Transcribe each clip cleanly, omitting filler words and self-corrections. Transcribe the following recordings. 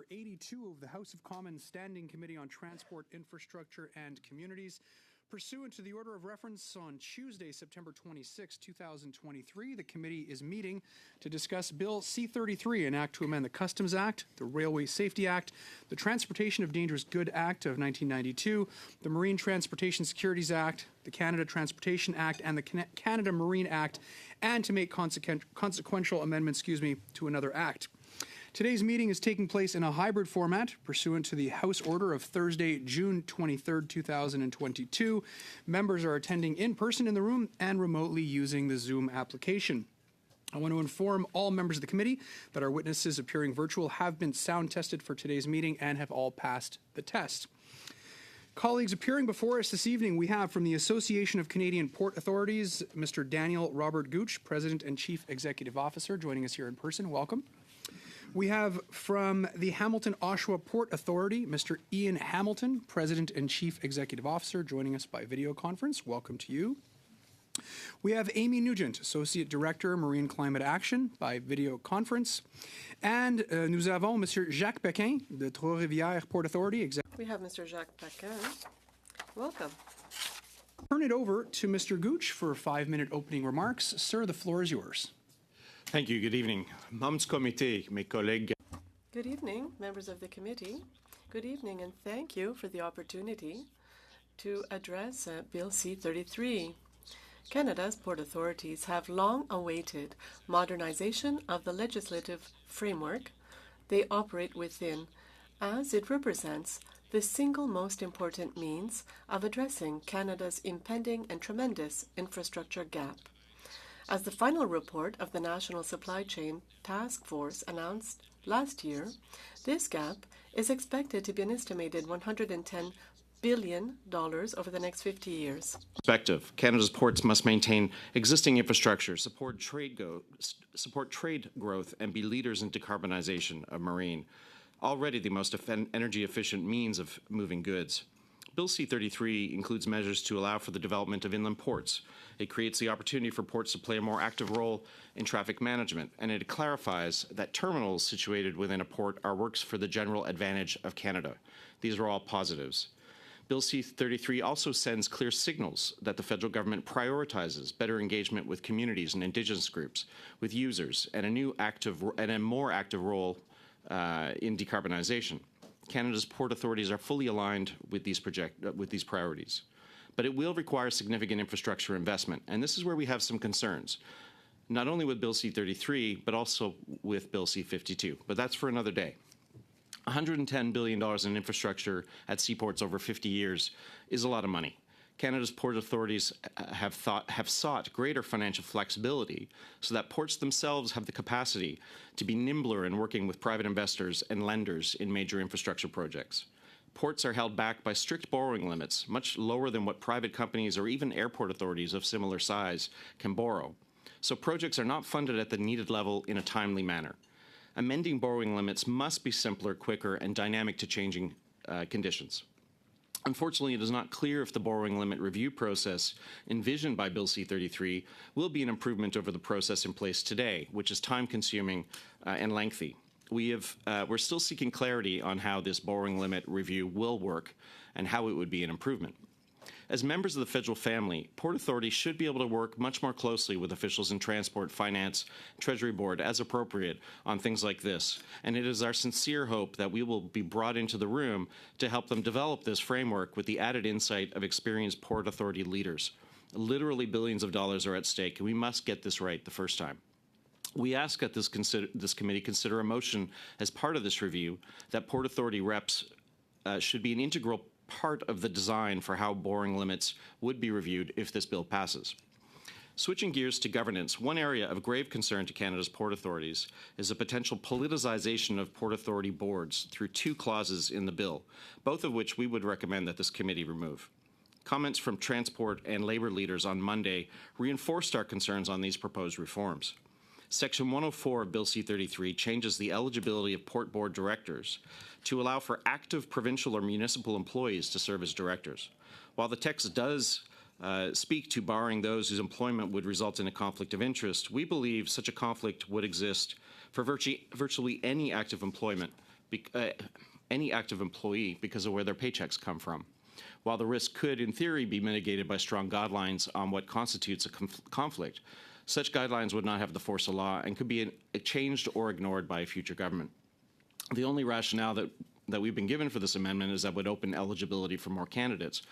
number 82 of the House of Commons Standing Committee on Transport, Infrastructure and Communities. Pursuant to the order of reference on Tuesday, September 26, 2023, the committee is meeting to discuss Bill C-33, an act to amend the Customs Act, the Railway Safety Act, the Transportation of Dangerous Goods Act of 1992, the Marine Transportation Securities Act, the Canada Transportation Act, and the Canada Marine Act, and to make consequential amendments, to another act. Today's meeting is taking place in a hybrid format pursuant to the House Order of Thursday, June 23, 2022. Members are attending in person in the room and remotely using the Zoom application. I want to inform all members of the committee that our witnesses appearing virtual have been sound tested for today's meeting and have all passed the test. Colleagues, appearing before us this evening, we have from the Association of Canadian Port Authorities, Mr. Daniel Robert Gooch, President and Chief Executive Officer, joining us here in person. Welcome. We have from the Hamilton-Oshawa Port Authority, Mr. Ian Hamilton, President and Chief Executive Officer, joining us by video conference. Welcome to you. We have Amy Nugent, Associate Director, Marine Climate Action, by video conference. And nous avons Monsieur Jacques Paquin, de Trois-Rivières Port Authority. We have Mr. Jacques Paquin. Welcome. Turn it over to Mr. Gooch for 5-minute opening remarks. Sir, the floor is yours. Thank you. Good evening. Membres du comité, mes collègues. Good evening, members of the committee. Good evening, and thank you for the opportunity to address Bill C-33. Canada's port authorities have long awaited modernization of the legislative framework they operate within, as it represents the single most important means of addressing Canada's impending and tremendous infrastructure gap. As the final report of the National Supply Chain Task Force announced last year, this gap is expected to be an estimated $110 billion over the next 50 years. Perspective. Canada's ports must maintain existing infrastructure, support trade growth, and be leaders in decarbonization of marine, already the most energy-efficient means of moving goods. Bill C-33 includes measures to allow for the development of inland ports. It creates the opportunity for ports to play a more active role in traffic management, and it clarifies that terminals situated within a port are works for the general advantage of Canada. These are all positives. Bill C-33 also sends clear signals that the federal government prioritizes better engagement with communities and Indigenous groups, with users, and a more active role in decarbonization. Canada's port authorities are fully aligned with these priorities. But it will require significant infrastructure investment, and this is where we have some concerns, not only with Bill C-33, but also with Bill C-52. But that's for another day. $110 billion in infrastructure at seaports over 50 years is a lot of money. Canada's port authorities have sought greater financial flexibility so that ports themselves have the capacity to be nimbler in working with private investors and lenders in major infrastructure projects. Ports are held back by strict borrowing limits, much lower than what private companies or even airport authorities of similar size can borrow. So projects are not funded at the needed level in a timely manner. Amending borrowing limits must be simpler, quicker, and dynamic to changing conditions. Unfortunately, it is not clear if the borrowing limit review process envisioned by Bill C-33 will be an improvement over the process in place today, which is time-consuming and lengthy. We're still seeking clarity on how this borrowing limit review will work and how it would be an improvement. As members of the federal family, Port Authority should be able to work much more closely with officials in Transport, Finance, Treasury Board as appropriate on things like this. And it is our sincere hope that we will be brought into the room to help them develop this framework with the added insight of experienced Port Authority leaders. Literally billions of dollars are at stake, and we must get this right the first time. We ask that this committee consider a motion as part of this review that Port Authority reps should be an integral part of the design for how borrowing limits would be reviewed if this bill passes. Switching gears to governance, one area of grave concern to Canada's port authorities is a potential politicization of Port Authority boards through 2 clauses in the bill, both of which we would recommend that this committee remove. Comments from transport and labor leaders on Monday reinforced our concerns on these proposed reforms. Section 104 of Bill C-33 changes the eligibility of port board directors to allow for active provincial or municipal employees to serve as directors. While the text does speak to barring those whose employment would result in a conflict of interest, we believe such a conflict would exist for virtually any active employment any active employee because of where their paychecks come from. While the risk could, in theory, be mitigated by strong guidelines on what constitutes a conflict, such guidelines would not have the force of law and could be changed or ignored by a future government. The only rationale that we've been given for this amendment is that it would open eligibility for more candidates.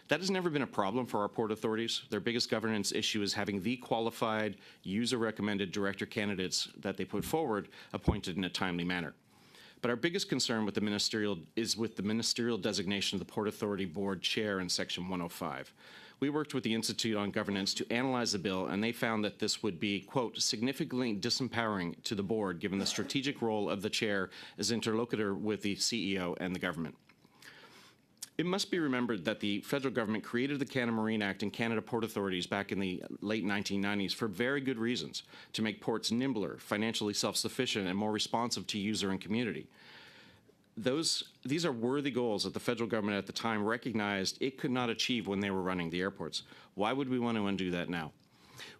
That has never been a problem for our port authorities. Their biggest governance issue is having the qualified, user-recommended director candidates that they put forward appointed in a timely manner. But our biggest concern with the ministerial designation of the Port Authority Board Chair in Section 105. We worked with the Institute on Governance to analyze the bill, and they found that this would be, quote, significantly disempowering to the board given the strategic role of the chair as interlocutor with the CEO and the government. It must be remembered that the federal government created the Canada Marine Act and Canada Port Authorities back in the late 1990s for very good reasons, to make ports nimbler, financially self-sufficient, and more responsive to user and community. These are worthy goals that the federal government at the time recognized it could not achieve when they were running the airports. Why would we want to undo that now?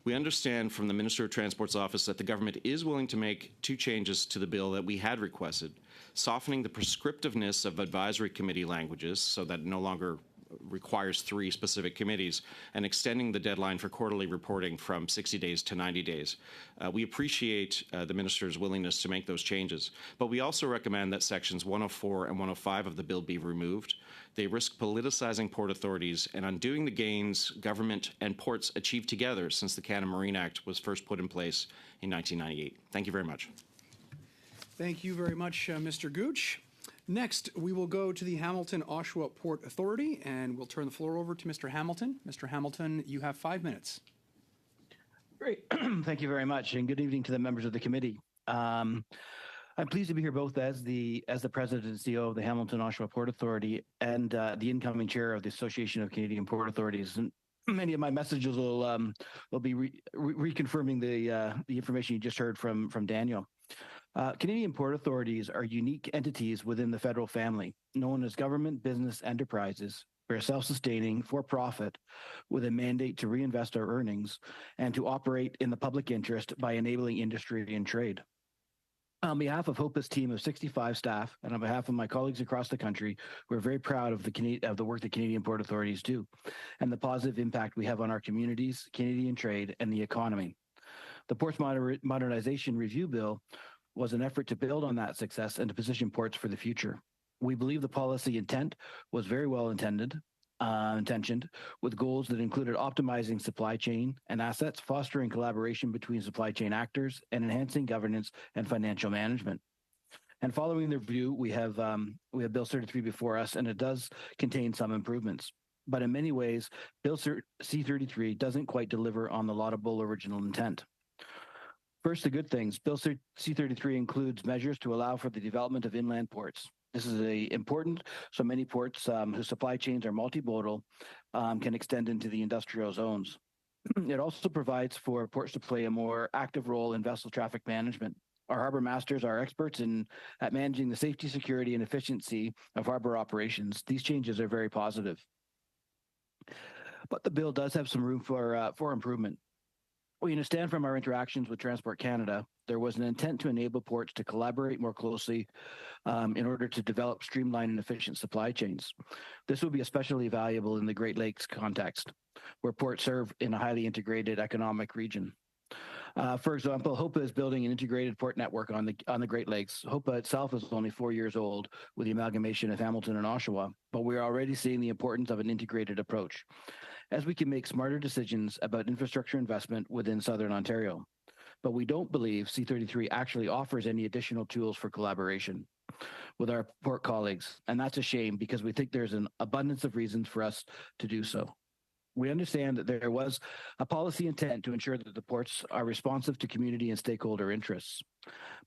We understand from the Minister of Transport's office that the government is willing to make 2 changes to the bill that we had requested, softening the prescriptiveness of advisory committee languages so that it no longer requires 3 specific committees, and extending the deadline for quarterly reporting from 60 days to 90 days. We appreciate the Minister's willingness to make those changes, but we also recommend that Sections 104 and 105 of the bill be removed. They risk politicizing port authorities and undoing the gains government and ports achieved together since the Canada Marine Act was first put in place in 1998. Thank you very much. Thank you very much, Mr. Gooch. Next, we will go to the Hamilton-Oshawa Port Authority, and we'll turn the floor over to Mr. Hamilton. Mr. Hamilton, you have 5 minutes. Great. Thank you very much, and good evening to the members of the committee. I'm pleased to be here both as the president and CEO of the Hamilton-Oshawa Port Authority and the incoming chair of the Association of Canadian Port Authorities. And many of my messages will be reconfirming the information you just heard from Daniel. Canadian Port Authorities are unique entities within the federal family, known as government business enterprises. We're self-sustaining, for-profit, with a mandate to reinvest our earnings and to operate in the public interest by enabling industry and trade. On behalf of HOPA's team of 65 staff and on behalf of my colleagues across the country, we're very proud of the work that Canadian Port Authorities do and the positive impact we have on our communities, Canadian trade, and the economy. The Ports Modernization Review Bill was an effort to build on that success and to position ports for the future. We believe the policy intent was very well intentioned, with goals that included optimizing supply chain and assets, fostering collaboration between supply chain actors, and enhancing governance and financial management. And following the review, we have Bill C-33 before us, and it does contain some improvements. But in many ways, Bill C-33 doesn't quite deliver on the laudable original intent. First, the good things. Bill C-33 includes measures to allow for the development of inland ports. This is important, so many ports whose supply chains are multimodal can extend into the industrial zones. It also provides for ports to play a more active role in vessel traffic management. Our harbor masters are experts at managing the safety, security, and efficiency of harbor operations. These changes are very positive. But the bill does have some room for improvement. We understand from our interactions with Transport Canada, there was an intent to enable ports to collaborate more closely in order to develop streamlined and efficient supply chains. This will be especially valuable in the Great Lakes context, where ports serve in a highly integrated economic region. For example, HOPA is building an integrated port network on the Great Lakes. HOPA itself is only 4 years old with the amalgamation of Hamilton and Oshawa, but we're already seeing the importance of an integrated approach, as we can make smarter decisions about infrastructure investment within Southern Ontario. But we don't believe C-33 actually offers any additional tools for collaboration with our port colleagues, and that's a shame because we think there's an abundance of reasons for us to do so. We understand that there was a policy intent to ensure that the ports are responsive to community and stakeholder interests.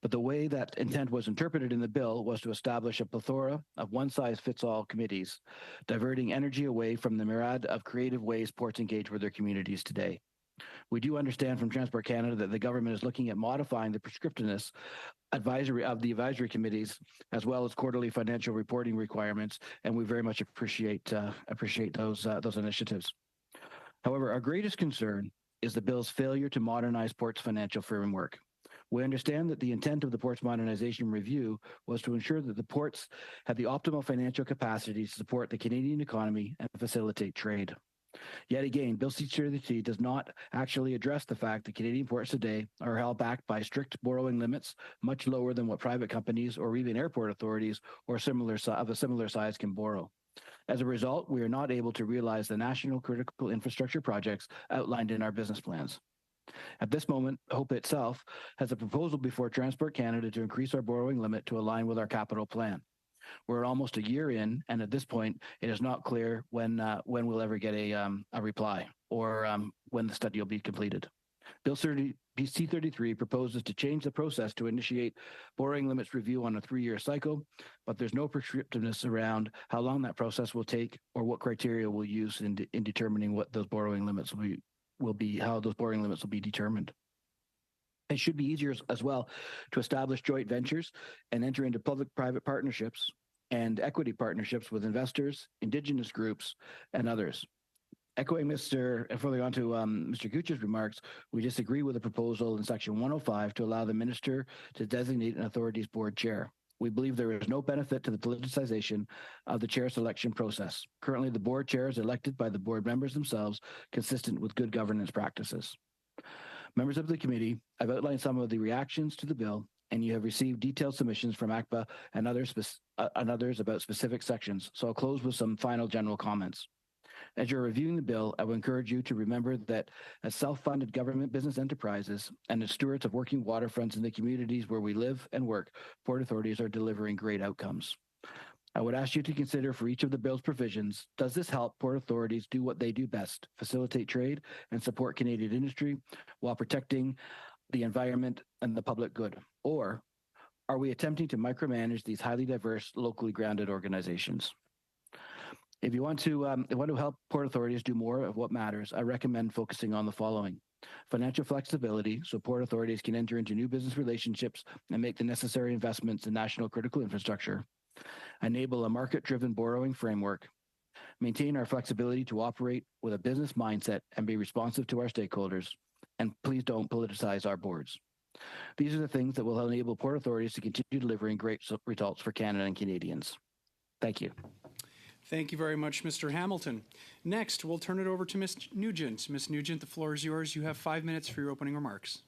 But the way that intent was interpreted in the bill was to establish a plethora of one-size-fits-all committees, diverting energy away from the myriad of creative ways ports engage with their communities today. We do understand from Transport Canada that the government is looking at modifying the prescriptiveness of the advisory committees, as well as quarterly financial reporting requirements, and we very much appreciate those initiatives. However, our greatest concern is the bill's failure to modernize ports' financial framework. We understand that the intent of the Ports Modernization Review was to ensure that the ports had the optimal financial capacity to support the Canadian economy and facilitate trade. Yet again, Bill C-33 does not actually address the fact that Canadian ports today are held back by strict borrowing limits, much lower than what private companies or even airport authorities or of a similar size can borrow. As a result, we are not able to realize the national critical infrastructure projects outlined in our business plans. At this moment, HOPE itself has a proposal before Transport Canada to increase our borrowing limit to align with our capital plan. We're almost a year in, and at this point, it is not clear when we'll ever get a reply or when the study will be completed. Bill C-33 proposes to change the process to initiate borrowing limits review on a 3-year cycle, but there's no prescriptiveness around how long that process will take or what criteria we'll use in determining what those borrowing limits will be, how those borrowing limits will be determined. It should be easier as well to establish joint ventures and enter into public-private partnerships and equity partnerships with investors, Indigenous groups, and others. Echoing further on to Mr. Gooch's remarks, we disagree with the proposal in Section 105 to allow the Minister to designate an authority's board chair. We believe there is no benefit to the politicization of the chair selection process. Currently, the board chair is elected by the board members themselves, consistent with good governance practices. Members of the committee, I've outlined some of the reactions to the bill, and you have received detailed submissions from ACPA and others about specific sections, so I'll close with some final general comments. As you're reviewing the bill, I would encourage you to remember that as self-funded government business enterprises and as stewards of working waterfronts in the communities where we live and work, port authorities are delivering great outcomes. I would ask you to consider for each of the bill's provisions, does this help port authorities do what they do best, facilitate trade and support Canadian industry while protecting the environment and the public good? Or are we attempting to micromanage these highly diverse, locally grounded organizations? If you want to help port authorities do more of what matters, I recommend focusing on the following. Financial flexibility, so port authorities can enter into new business relationships and make the necessary investments in national critical infrastructure. Enable a market-driven borrowing framework. Maintain our flexibility to operate with a business mindset and be responsive to our stakeholders. And please don't politicize our boards. These are the things that will enable port authorities to continue delivering great results for Canada and Canadians. Thank you. Thank you very much, Mr. Hamilton. Next, we'll turn it over to Ms. Nugent. Ms. Nugent, the floor is yours. You have 5 minutes for your opening remarks.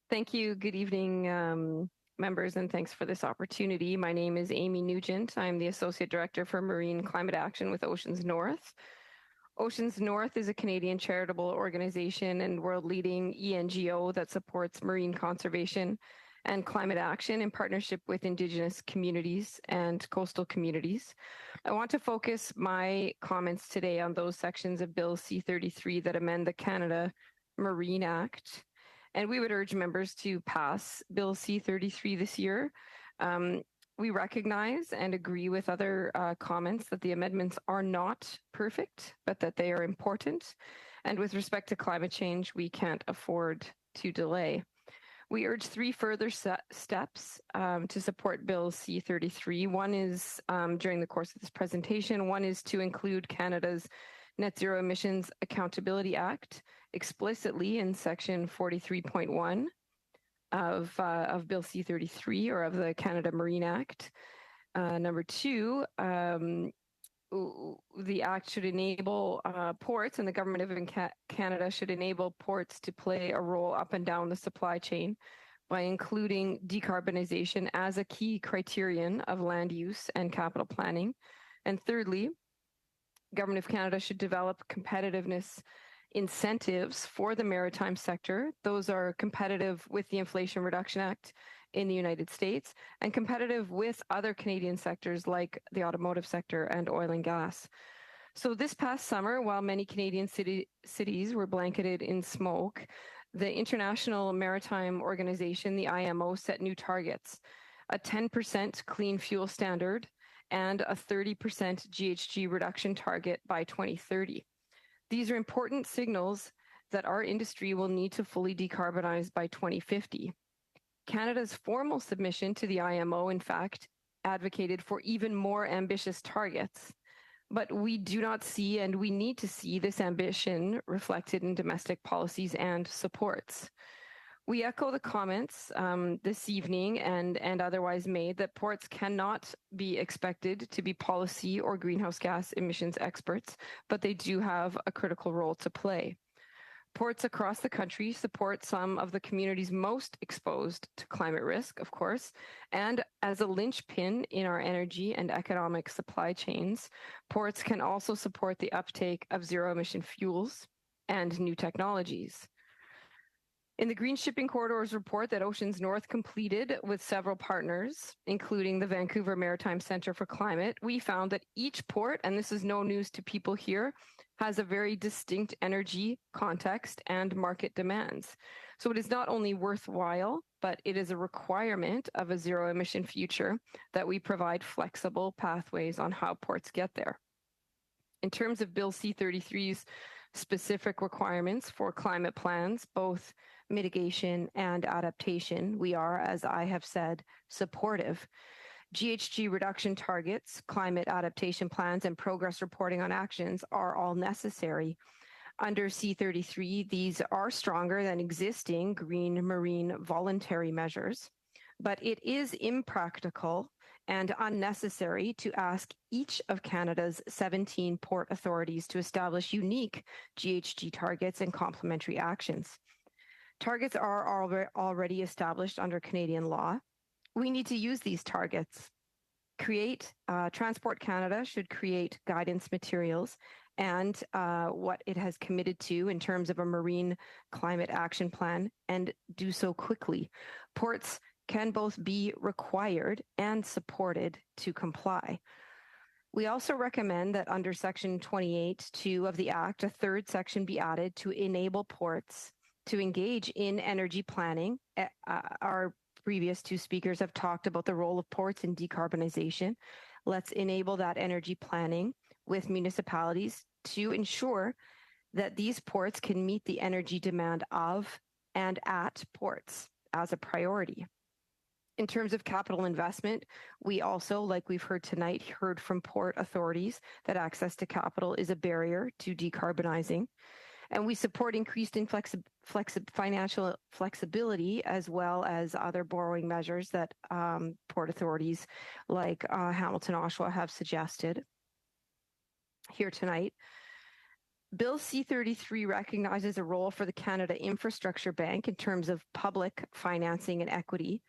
Thank you. Good evening, members, and thanks for this opportunity. My name is Amy Nugent. I'm the Associate Director for Marine Climate Action with Oceans North. Oceans North is a Canadian charitable organization and world-leading ENGO that supports marine conservation and climate action in partnership with Indigenous communities and coastal communities. I want to focus my comments today on those sections of Bill C-33 that amend the Canada Marine Act. And we would urge members to pass Bill C-33 this year. We recognize and agree with other comments that the amendments are not perfect, but that they are important. And with respect to climate change, we can't afford to delay. We urge 3 further steps to support Bill C-33. One is, during the course of this presentation, one is to include Canada's Net Zero Emissions Accountability Act explicitly in Section 43.1 of Bill C-33 or of the Canada Marine Act. Number 2, the Act should enable ports, and the Government of Canada should enable ports to play a role up and down the supply chain by including decarbonization as a key criterion of land use and capital planning. And thirdly, Government of Canada should develop competitiveness incentives for the maritime sector. Those are competitive with the Inflation Reduction Act in the United States and competitive with other Canadian sectors like the automotive sector and oil and gas. So this past summer, while many Canadian cities were blanketed in smoke, the International Maritime Organization, the IMO, set new targets, a 10% clean fuel standard and a 30% GHG reduction target by 2030. These are important signals that our industry will need to fully decarbonize by 2050. Canada's formal submission to the IMO, in fact, advocated for even more ambitious targets, but we do not see, and we need to see, this ambition reflected in domestic policies and supports. We echo the comments this evening and otherwise made that ports cannot be expected to be policy or greenhouse gas emissions experts, but they do have a critical role to play. Ports across the country support some of the communities most exposed to climate risk, of course, and as a linchpin in our energy and economic supply chains, ports can also support the uptake of zero-emission fuels and new technologies. In the Green Shipping Corridors report that Oceans North completed with several partners, including the Vancouver Maritime Centre for Climate, we found that each port, and this is no news to people here, has a very distinct energy context and market demands. So it is not only worthwhile, but it is a requirement of a zero-emission future that we provide flexible pathways on how ports get there. In terms of Bill C-33's specific requirements for climate plans, both mitigation and adaptation, we are, as I have said, supportive. GHG reduction targets, climate adaptation plans, and progress reporting on actions are all necessary. Under C-33, these are stronger than existing green marine voluntary measures, but it is impractical and unnecessary to ask each of Canada's 17 port authorities to establish unique GHG targets and complementary actions. Targets are already established under Canadian law. We need to use these targets. Transport Canada should create guidance materials and what it has committed to in terms of a marine climate action plan, and do so quickly. Ports can both be required and supported to comply. We also recommend that under Section 28(2) of the Act, a third section be added to enable ports to engage in energy planning. Our previous two speakers have talked about the role of ports in decarbonization. Let's enable that energy planning with municipalities to ensure that these ports can meet the energy demand of and at ports as a priority. In terms of capital investment, we also, like we've heard tonight, heard from port authorities that access to capital is a barrier to decarbonizing. And we support increased financial flexibility as well as other borrowing measures that port authorities like Hamilton Oshawa have suggested here tonight. Bill C-33 recognizes a role for the Canada Infrastructure Bank in terms of public financing and equity,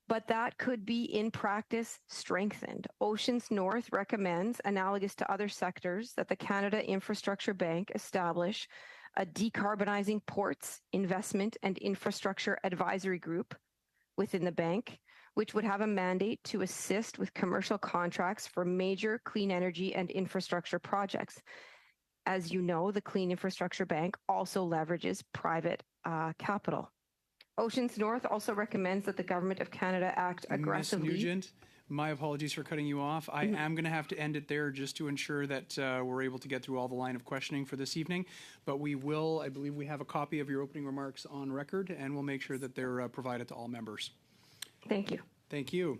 but that could be in practice strengthened. Oceans North recommends, analogous to other sectors, that the Canada Infrastructure Bank establish a decarbonizing ports investment and infrastructure advisory group within the bank, which would have a mandate to assist with commercial contracts for major clean energy and infrastructure projects. As you know, the Clean Infrastructure Bank also leverages private capital. Oceans North also recommends that the Government of Canada act aggressively. Ms. Nugent, my apologies for cutting you off. I am going to have to end it there just to ensure that we're able to get through all the line of questioning for this evening. But we will, I believe we have a copy of your opening remarks on record, and we'll make sure that they're provided to all members. Thank you. Thank you.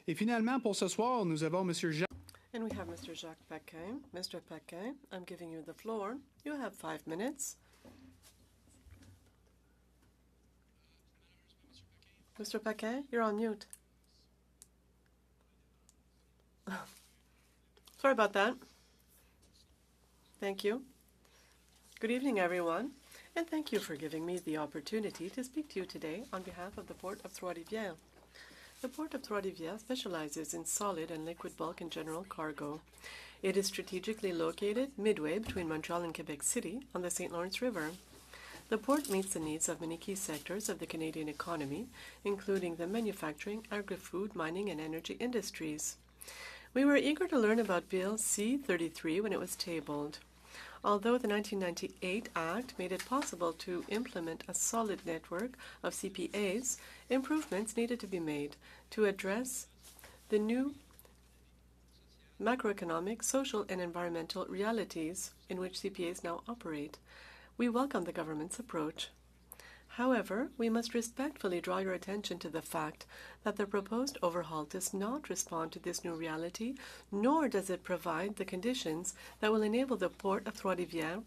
Et finalement, pour ce soir, nous avons Monsieur Jacques. And we have Mr. Jacques Paquin. Mr. Paquin, I'm giving you the floor. You have 5 minutes. Mr. Paquin, you're on mute. Sorry about that. Thank you. Good evening, everyone, and thank you for giving me the opportunity to speak to you today on behalf of the Port of Trois-Rivières. The Port of Trois-Rivières specializes in solid and liquid bulk and general cargo. It is strategically located midway between Montreal and Quebec City on the St. Lawrence River. The port meets the needs of many key sectors of the Canadian economy, including the manufacturing, agri-food, mining, and energy industries. We were eager to learn about Bill C-33 when it was tabled. Although the 1998 Act made it possible to implement a solid network of CPAs, improvements needed to be made to address the new macroeconomic, social, and environmental realities in which CPAs now operate. We welcome the government's approach. However, we must respectfully draw your attention to the fact that the proposed overhaul does not respond to this new reality, nor does it provide the conditions that will enable the Port of Trois-Rivières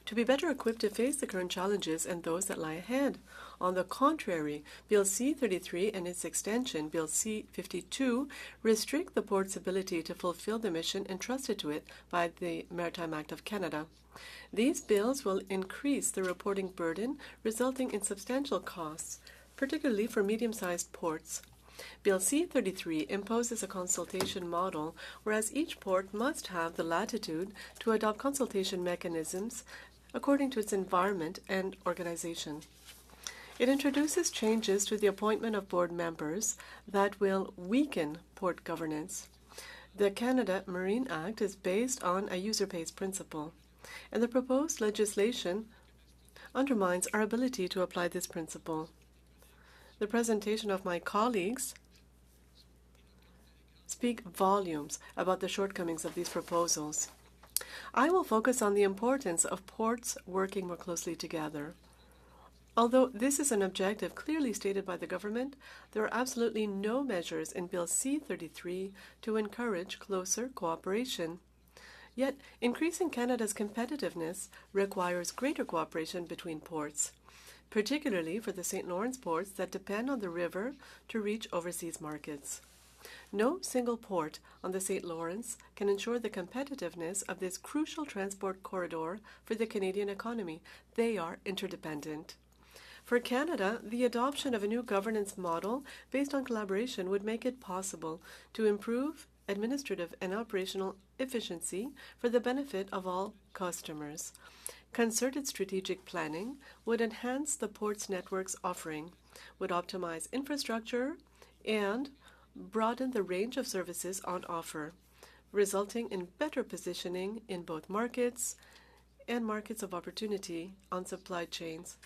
to be better equipped to face the current challenges and those that lie ahead. On the contrary, Bill C-33 and its extension, Bill C-52, restrict the port's ability to fulfill the mission entrusted to it by the Maritime Act of Canada. These bills will increase the reporting burden, resulting in substantial costs, particularly for medium-sized ports. Bill C-33 imposes a consultation model, whereas each port must have the latitude to adopt consultation mechanisms according to its environment and organization. It introduces changes to the appointment of board members that will weaken port governance. The Canada Marine Act is based on a user pays principle, and the proposed legislation undermines our ability to apply this principle. The presentation of my colleagues speak volumes about the shortcomings of these proposals. I will focus on the importance of ports working more closely together. Although this is an objective clearly stated by the government, there are absolutely no measures in Bill C-33 to encourage closer cooperation. Yet, increasing Canada's competitiveness requires greater cooperation between ports, particularly for the St. Lawrence ports that depend on the river to reach overseas markets. No single port on the St. Lawrence can ensure the competitiveness of this crucial transport corridor for the Canadian economy. They are interdependent. For Canada, the adoption of a new governance model based on collaboration would make it possible to improve administrative and operational efficiency for the benefit of all customers. Concerted strategic planning would enhance the port's network's offering, would optimize infrastructure, and broaden the range of services on offer, resulting in better positioning in both markets and markets of opportunity on supply chains.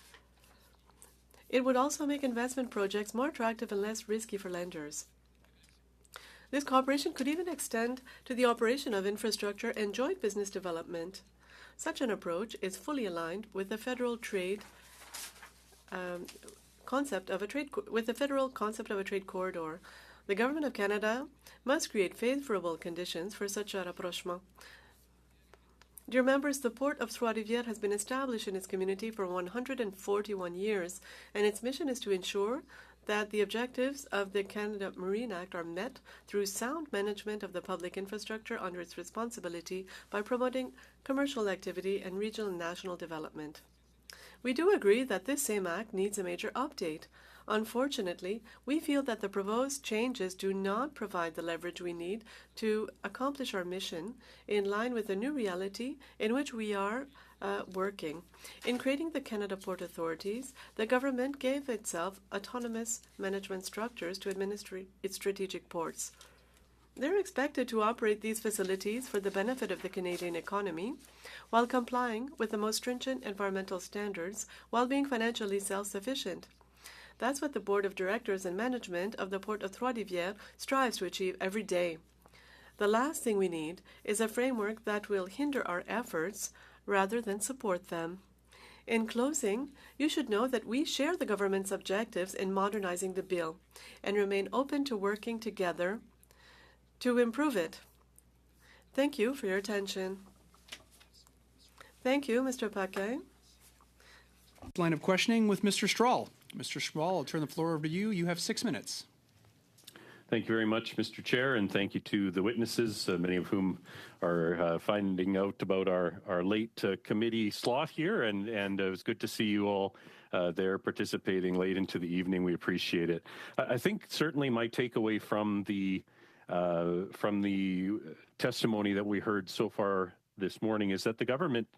It would also make investment projects more attractive and less risky for lenders. This cooperation could even extend to the operation of infrastructure and joint business development. Such an approach is fully aligned with the federal concept of a trade corridor. The Government of Canada must create favorable conditions for such a rapprochement. Dear members, the Port of Trois-Rivières has been established in its community for 141 years, and its mission is to ensure that the objectives of the Canada Marine Act are met through sound management of the public infrastructure under its responsibility by promoting commercial activity and regional and national development. We do agree that this same act needs a major update. Unfortunately, we feel that the proposed changes do not provide the leverage we need to accomplish our mission in line with the new reality in which we are working. In creating the Canada Port Authorities, the government gave itself autonomous management structures to administer its strategic ports. They're expected to operate these facilities for the benefit of the Canadian economy while complying with the most stringent environmental standards while being financially self-sufficient. That's what the Board of Directors and Management of the Port of Trois-Rivières strives to achieve every day. The last thing we need is a framework that will hinder our efforts rather than support them. In closing, you should know that we share the government's objectives in modernizing the bill and remain open to working together to improve it. Thank you for your attention. Thank you, Mr. Paquet. Line of questioning with Mr. Strahl. Mr. Strahl, I'll turn the floor over to you. You have 6 minutes. Thank you very much, Mr. Chair, and thank you to the witnesses, many of whom are finding out about our late committee slot here, and it was good to see you all there participating late into the evening. We appreciate it. I think certainly my takeaway from the testimony that we heard so far this morning is that the government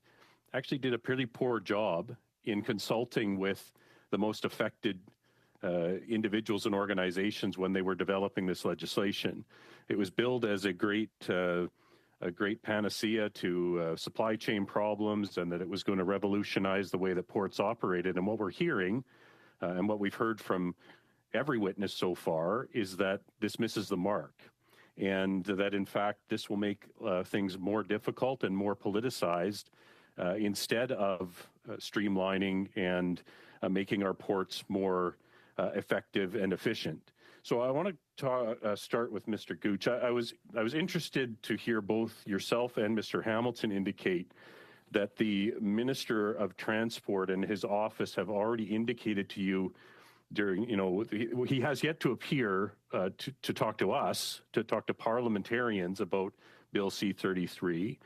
actually did a pretty poor job in consulting with the most affected individuals and organizations when they were developing this legislation. It was billed as a great panacea to supply chain problems, and that it was going to revolutionize the way that ports operated. And what we're hearing, and what we've heard from every witness so far, is that this misses the mark, and that in fact this will make things more difficult and more politicized instead of streamlining and making our ports more effective and efficient. So I want to start with Mr. Gooch. I was interested to hear both yourself and Mr. Hamilton indicate that the Minister of Transport and his office have already indicated to you during, he has yet to appear to talk to us, to talk to parliamentarians about Bill C-33.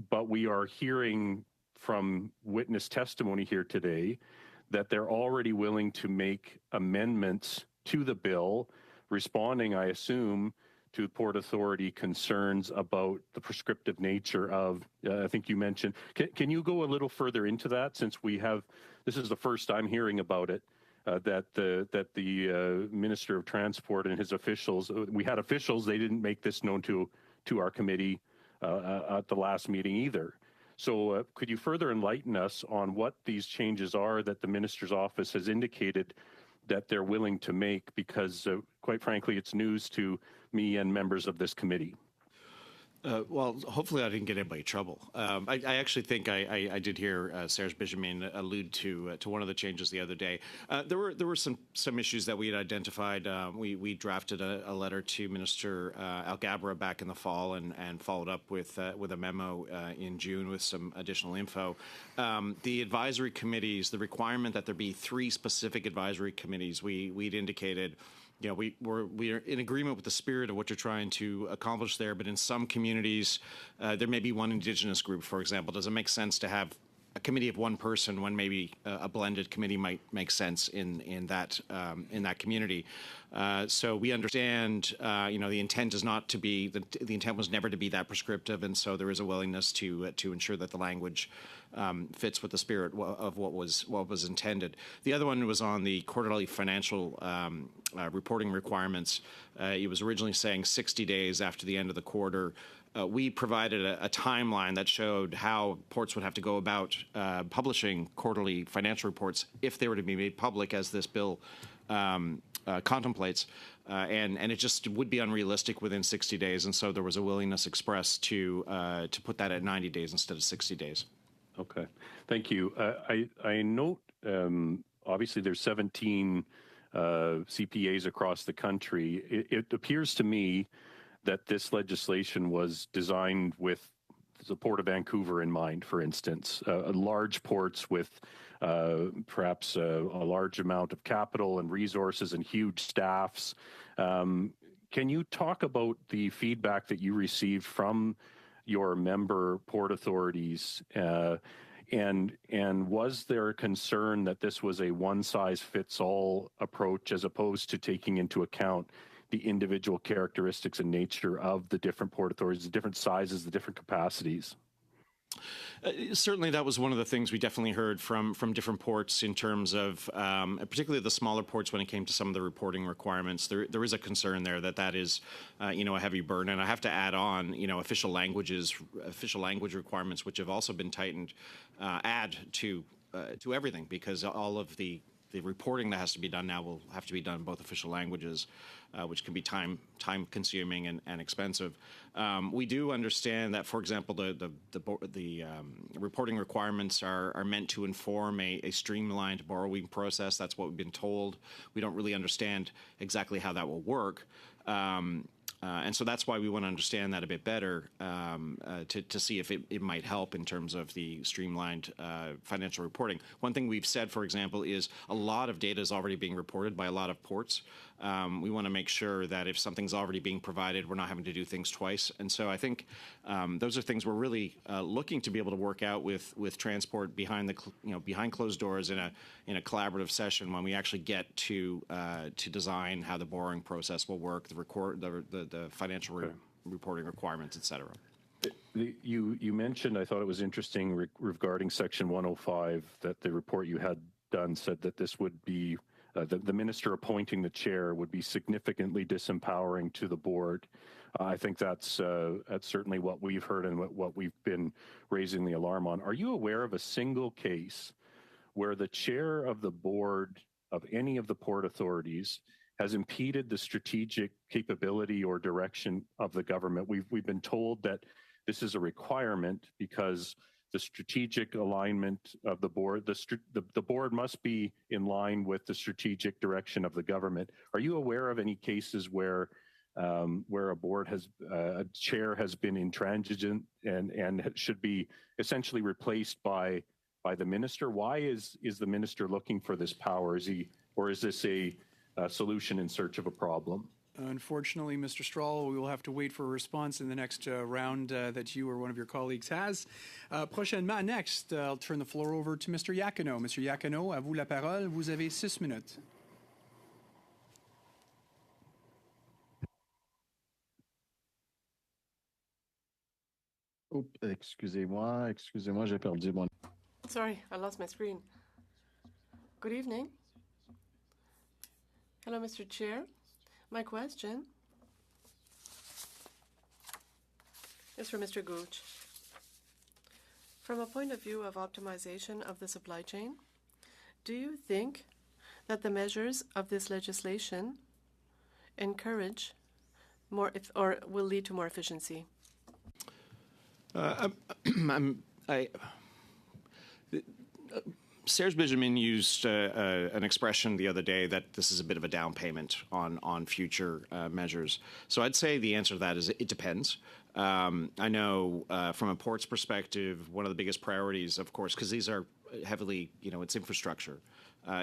But we are hearing from witness testimony here today that they're already willing to make amendments to the bill, responding, I assume, to Port Authority concerns about the prescriptive nature of, I think you mentioned, can you go a little further into that, since this is the first I'm hearing about it, that the Minister of Transport and his officials, we had officials, they didn't make this known to our committee at the last meeting either. So could you further enlighten us on what these changes are that the Minister's office has indicated that they're willing to make? Because quite frankly, it's news to me and members of this committee. Well, hopefully I didn't get anybody in trouble. I actually think I did hear Serge Benjamin allude to one of the changes the other day. There were some issues that we had identified. We drafted a letter to Minister Alghabra back in the fall and followed up with a memo in June with some additional info. The advisory committees, the requirement that there be 3 specific advisory committees, we'd indicated. We're in agreement with the spirit of what you're trying to accomplish there, but in some communities, there may be one Indigenous group, for example. Does it make sense to have a committee of one person when maybe a blended committee might make sense in that community? So we understand, the intent is not to be the intent was never to be that prescriptive, and so there is a willingness to ensure that the language fits with the spirit of what was intended. The other one was on the quarterly financial reporting requirements. It was originally saying 60 days after the end of the quarter. We provided a timeline that showed how ports would have to go about publishing quarterly financial reports if they were to be made public, as this bill contemplates. And it just would be unrealistic within 60 days. And so there was a willingness expressed to put that at 90 days instead of 60 days. Okay, thank you. I note, obviously, there's 17 CPAs across the country. It appears to me that this legislation was designed with the Port of Vancouver in mind, for instance, large ports with perhaps a large amount of capital and resources and huge staffs. Can you talk about the feedback that you received from your member port authorities, and was there a concern that this was a one-size-fits-all approach as opposed to taking into account the individual characteristics and nature of the different port authorities, the different sizes, the different capacities? Certainly, that was one of the things we definitely heard from different ports in terms of, particularly the smaller ports, when it came to some of the reporting requirements. There is a concern there that is, a heavy burden. And I have to add on, official language requirements, which have also been tightened, add to everything, because all of the reporting that has to be done now will have to be done in both official languages, which can be time consuming and expensive. We do understand that, for example, the reporting requirements are meant to inform a streamlined borrowing process. That's what we've been told. We don't really understand exactly how that will work. And so that's why we want to understand that a bit better, to see if it might help in terms of the streamlined financial reporting. One thing we've said, for example, is a lot of data is already being reported by a lot of ports. We want to make sure that if something's already being provided, we're not having to do things twice. And so I think those are things we're really looking to be able to work out with transport behind closed doors in a collaborative session when we actually get to design how the borrowing process will work, the financial reporting requirements, et cetera. You mentioned, I thought it was interesting regarding Section 105, that the report you had done said that this would be the minister appointing the chair would be significantly disempowering to the board. I think that's certainly what we've heard and what we've been raising the alarm on. Are you aware of a single case where the chair of the board of any of the port authorities has impeded the strategic capability or direction of the government? We've been told that this is a requirement because the strategic alignment of the board, the board must be in line with the strategic direction of the government. Are you aware of any cases where where a chair has been intransigent and should be essentially replaced by the minister. Why is the minister looking for this power? Is this a solution in search of a problem? Unfortunately, Mr. Strahl, we will have to wait for a response in the next round that you or one of your colleagues has. Prochainement, next, I'll turn the floor over to Mr. Iachonneau. Mr. Iachonneau, à vous la parole. Vous avez 6 minutes. Oups, excusez-moi, j'ai perdu mon... Sorry, I lost my screen. Good evening. Hello, Mr. Chair. My question is for Mr. Gooch. From a point of view of optimization of the supply chain, do you think that the measures of this legislation encourage more or will lead to more efficiency? Serge Benjamin used an expression the other day that this is a bit of a down payment on future measures. So I'd say the answer to that is it depends. I know from a port's perspective, one of the biggest priorities, of course, because these are heavily, it's infrastructure,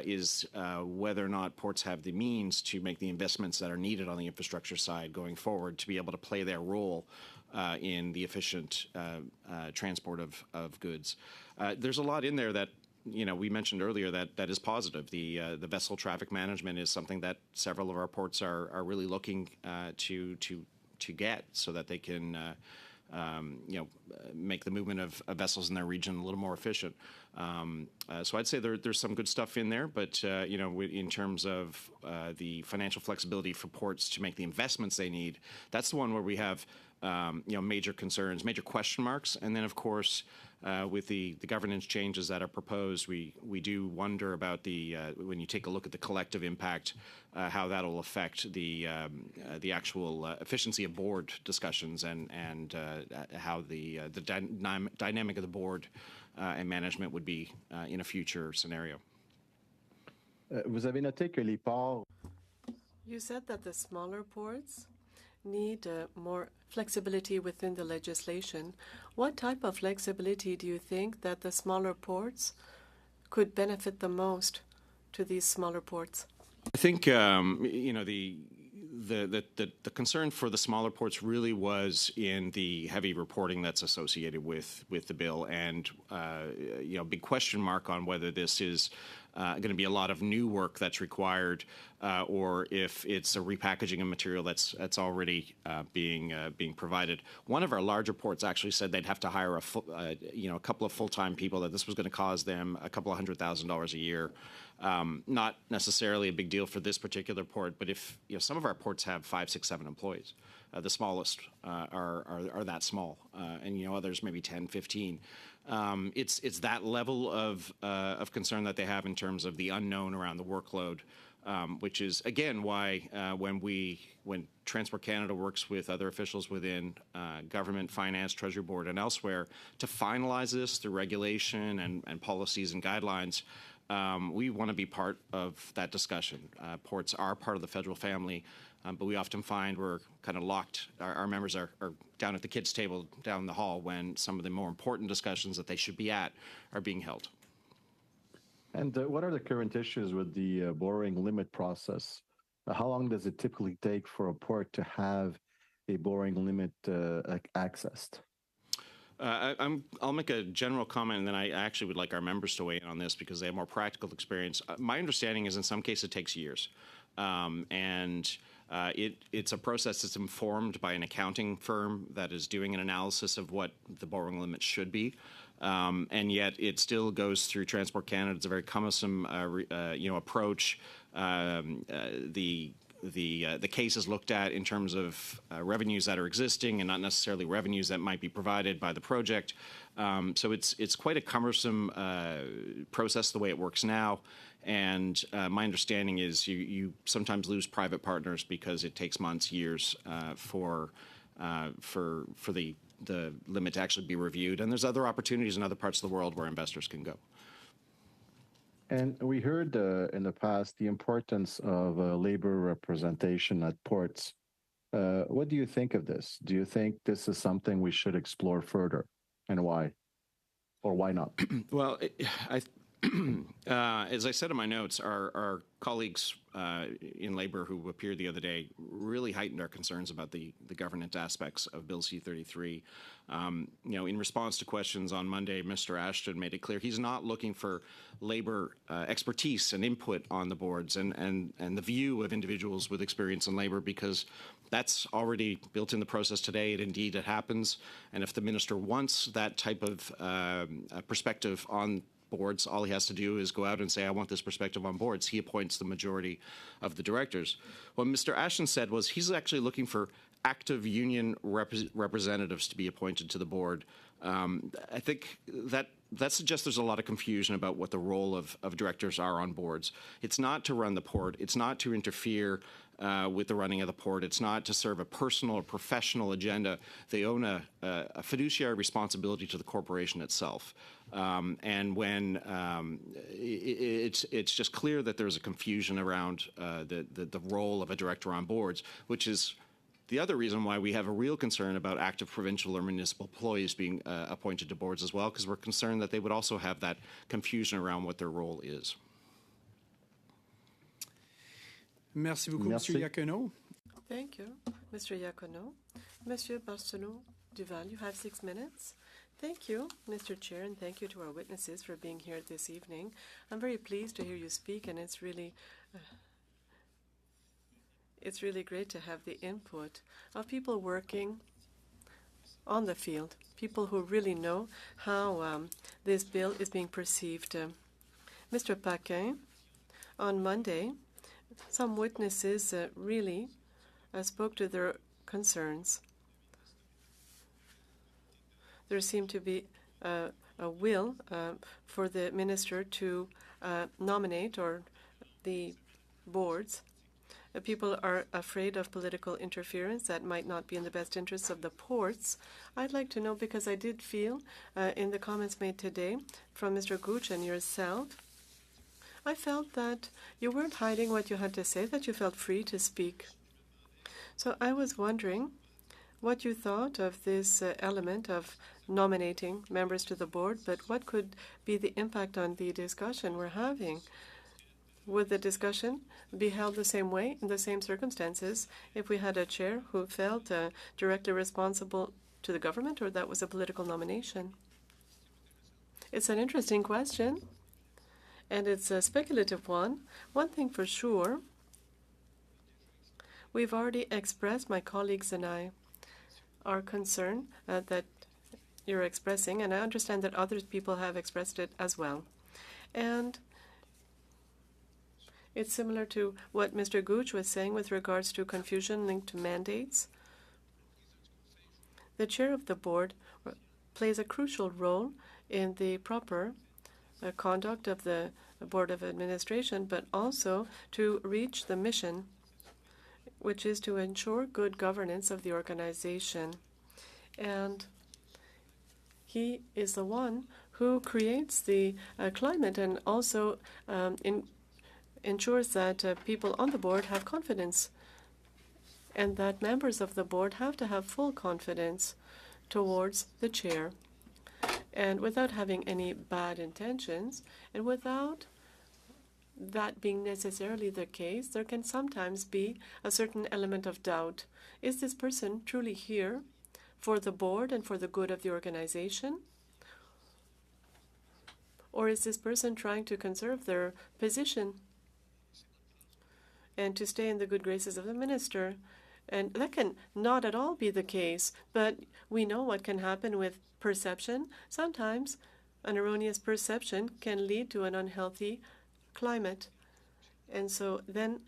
is whether or not ports have the means to make the investments that are needed on the infrastructure side going forward to be able to play their role in the efficient transport of goods. There's a lot in there that we mentioned earlier that is positive. The vessel traffic management is something that several of our ports are really looking to get so that they can make the movement of vessels in their region a little more efficient. So I'd say there's some good stuff in there, but in terms of the financial flexibility for ports to make the investments they need, that's the one where we have major concerns, major question marks, and then of course. With the governance changes that are proposed, we do wonder about when you take a look at the collective impact, how that'll affect the actual efficiency of board discussions and how the dynamic of the board and management would be in a future scenario. Vous avez noté que les ports... You said that the smaller ports need more flexibility within the legislation. What type of flexibility do you think that the smaller ports could benefit the most to these smaller ports? I think the concern for the smaller ports really was in the heavy reporting that's associated with the bill, and big question mark on whether this is going to be a lot of new work that's required, or if it's a repackaging of material that's already being provided. One of our larger ports actually said they'd have to hire a couple of full-time people, that this was going to cause them a couple of $100,000 a year. Not necessarily a big deal for this particular port, but if some of our ports have 5, 6, 7 employees, the smallest are that small, and others maybe 10, 15. It's that level of concern that they have in terms of the unknown around the workload, which is again why when Transport Canada works with other officials within government, finance, Treasury Board, and elsewhere to finalize this through regulation and policies and guidelines. We want to be part of that discussion. Ports are part of the federal family, but we often find we're kind of locked. Our members are down at the kids' table down the hall when some of the more important discussions that they should be at are being held. And what are the current issues with the borrowing limit process? How long does it typically take for a port to have a borrowing limit accessed? I'll make a general comment, and then I actually would like our members to weigh in on this because they have more practical experience. My understanding is in some cases it takes years. It's a process that's informed by an accounting firm that is doing an analysis of what the borrowing limit should be. And yet it still goes through Transport Canada. It's a very cumbersome approach. The case is looked at in terms of revenues that are existing and not necessarily revenues that might be provided by the project. So it's quite a cumbersome process the way it works now. And my understanding is you sometimes lose private partners because it takes months, years for the limit to actually be reviewed. And there's other opportunities in other parts of the world where investors can go. And we heard in the past the importance of labor representation at ports. What do you think of this? Do you think this is something we should explore further, and why? Or why not? Well, as I said in my notes, our colleagues in Labour who appeared the other day really heightened our concerns about the governance aspects of Bill C-33. In response to questions on Monday, Mr. Ashton made it clear he's not looking for Labour expertise and input on the boards and the view of individuals with experience in Labour, because that's already built in the process today. Indeed, it happens. And if the minister wants that type of perspective on boards, all he has to do is go out and say, I want this perspective on boards. He appoints the majority of the directors. What Mr. Ashton said was he's actually looking for active union representatives to be appointed to the board. I think that suggests there's a lot of confusion about what the role of directors are on boards. It's not to run the port. It's not to interfere with the running of the port. It's not to serve a personal or professional agenda. They own a fiduciary responsibility to the corporation itself. And when it's just clear that there's a confusion around the role of a director on boards, which is the other reason why we have a real concern about active provincial or municipal employees being appointed to boards as well, because we're concerned that they would also have that confusion around what their role is. Merci beaucoup, Merci. Monsieur Iacono. Thank you, Mr. Iacono. Monsieur Barcelot-Duval, you have 6 minutes. Thank you, Mr. Chair, and thank you to our witnesses for being here this evening. I'm very pleased to hear you speak, and it's really great to have the input of people working on the field, people who really know how this bill is being perceived. Mr. Paquin, on Monday, some witnesses really spoke to their concerns. There seemed to be a will for the minister to nominate or the boards. People are afraid of political interference that might not be in the best interests of the ports. I'd like to know, because I did feel in the comments made today from Mr. Gooch and yourself, I felt that you weren't hiding what you had to say, that you felt free to speak. So I was wondering what you thought of this element of nominating members to the board, but what could be the impact on the discussion we're having? Would the discussion be held the same way, in the same circumstances, if we had a chair who felt directly responsible to the government, or that was a political nomination? It's an interesting question, and it's a speculative one. One thing for sure, we've already expressed, my colleagues and I, our concern that you're expressing, and I understand that other people have expressed it as well. And it's similar to what Mr. Gooch was saying with regards to confusion linked to mandates. The chair of the board plays a crucial role in the proper conduct of the Board of Administration, but also to reach the mission, which is to ensure good governance of the organization. And he is the one who creates the climate and also ensures that people on the board have confidence, and that members of the board have to have full confidence towards the chair. And without having any bad intentions, and without that being necessarily the case, there can sometimes be a certain element of doubt. Is this person truly here for the board and for the good of the organization? Or is this person trying to conserve their position and to stay in the good graces of the minister? And that can not at all be the case, but we know what can happen with perception. Sometimes an erroneous perception can lead to an unhealthy climate. And so then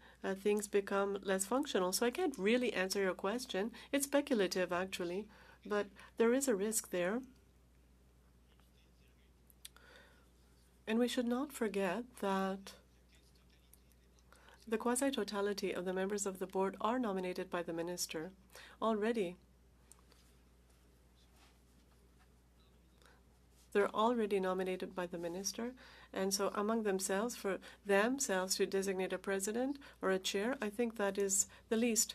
things become less functional. So I can't really answer your question. It's speculative, actually, but there is a risk there. And we should not forget that the quasi-totality of the members of the board are nominated by the minister already. They're already nominated by the minister, and so among themselves, for themselves to designate a president or a chair, I think that is the least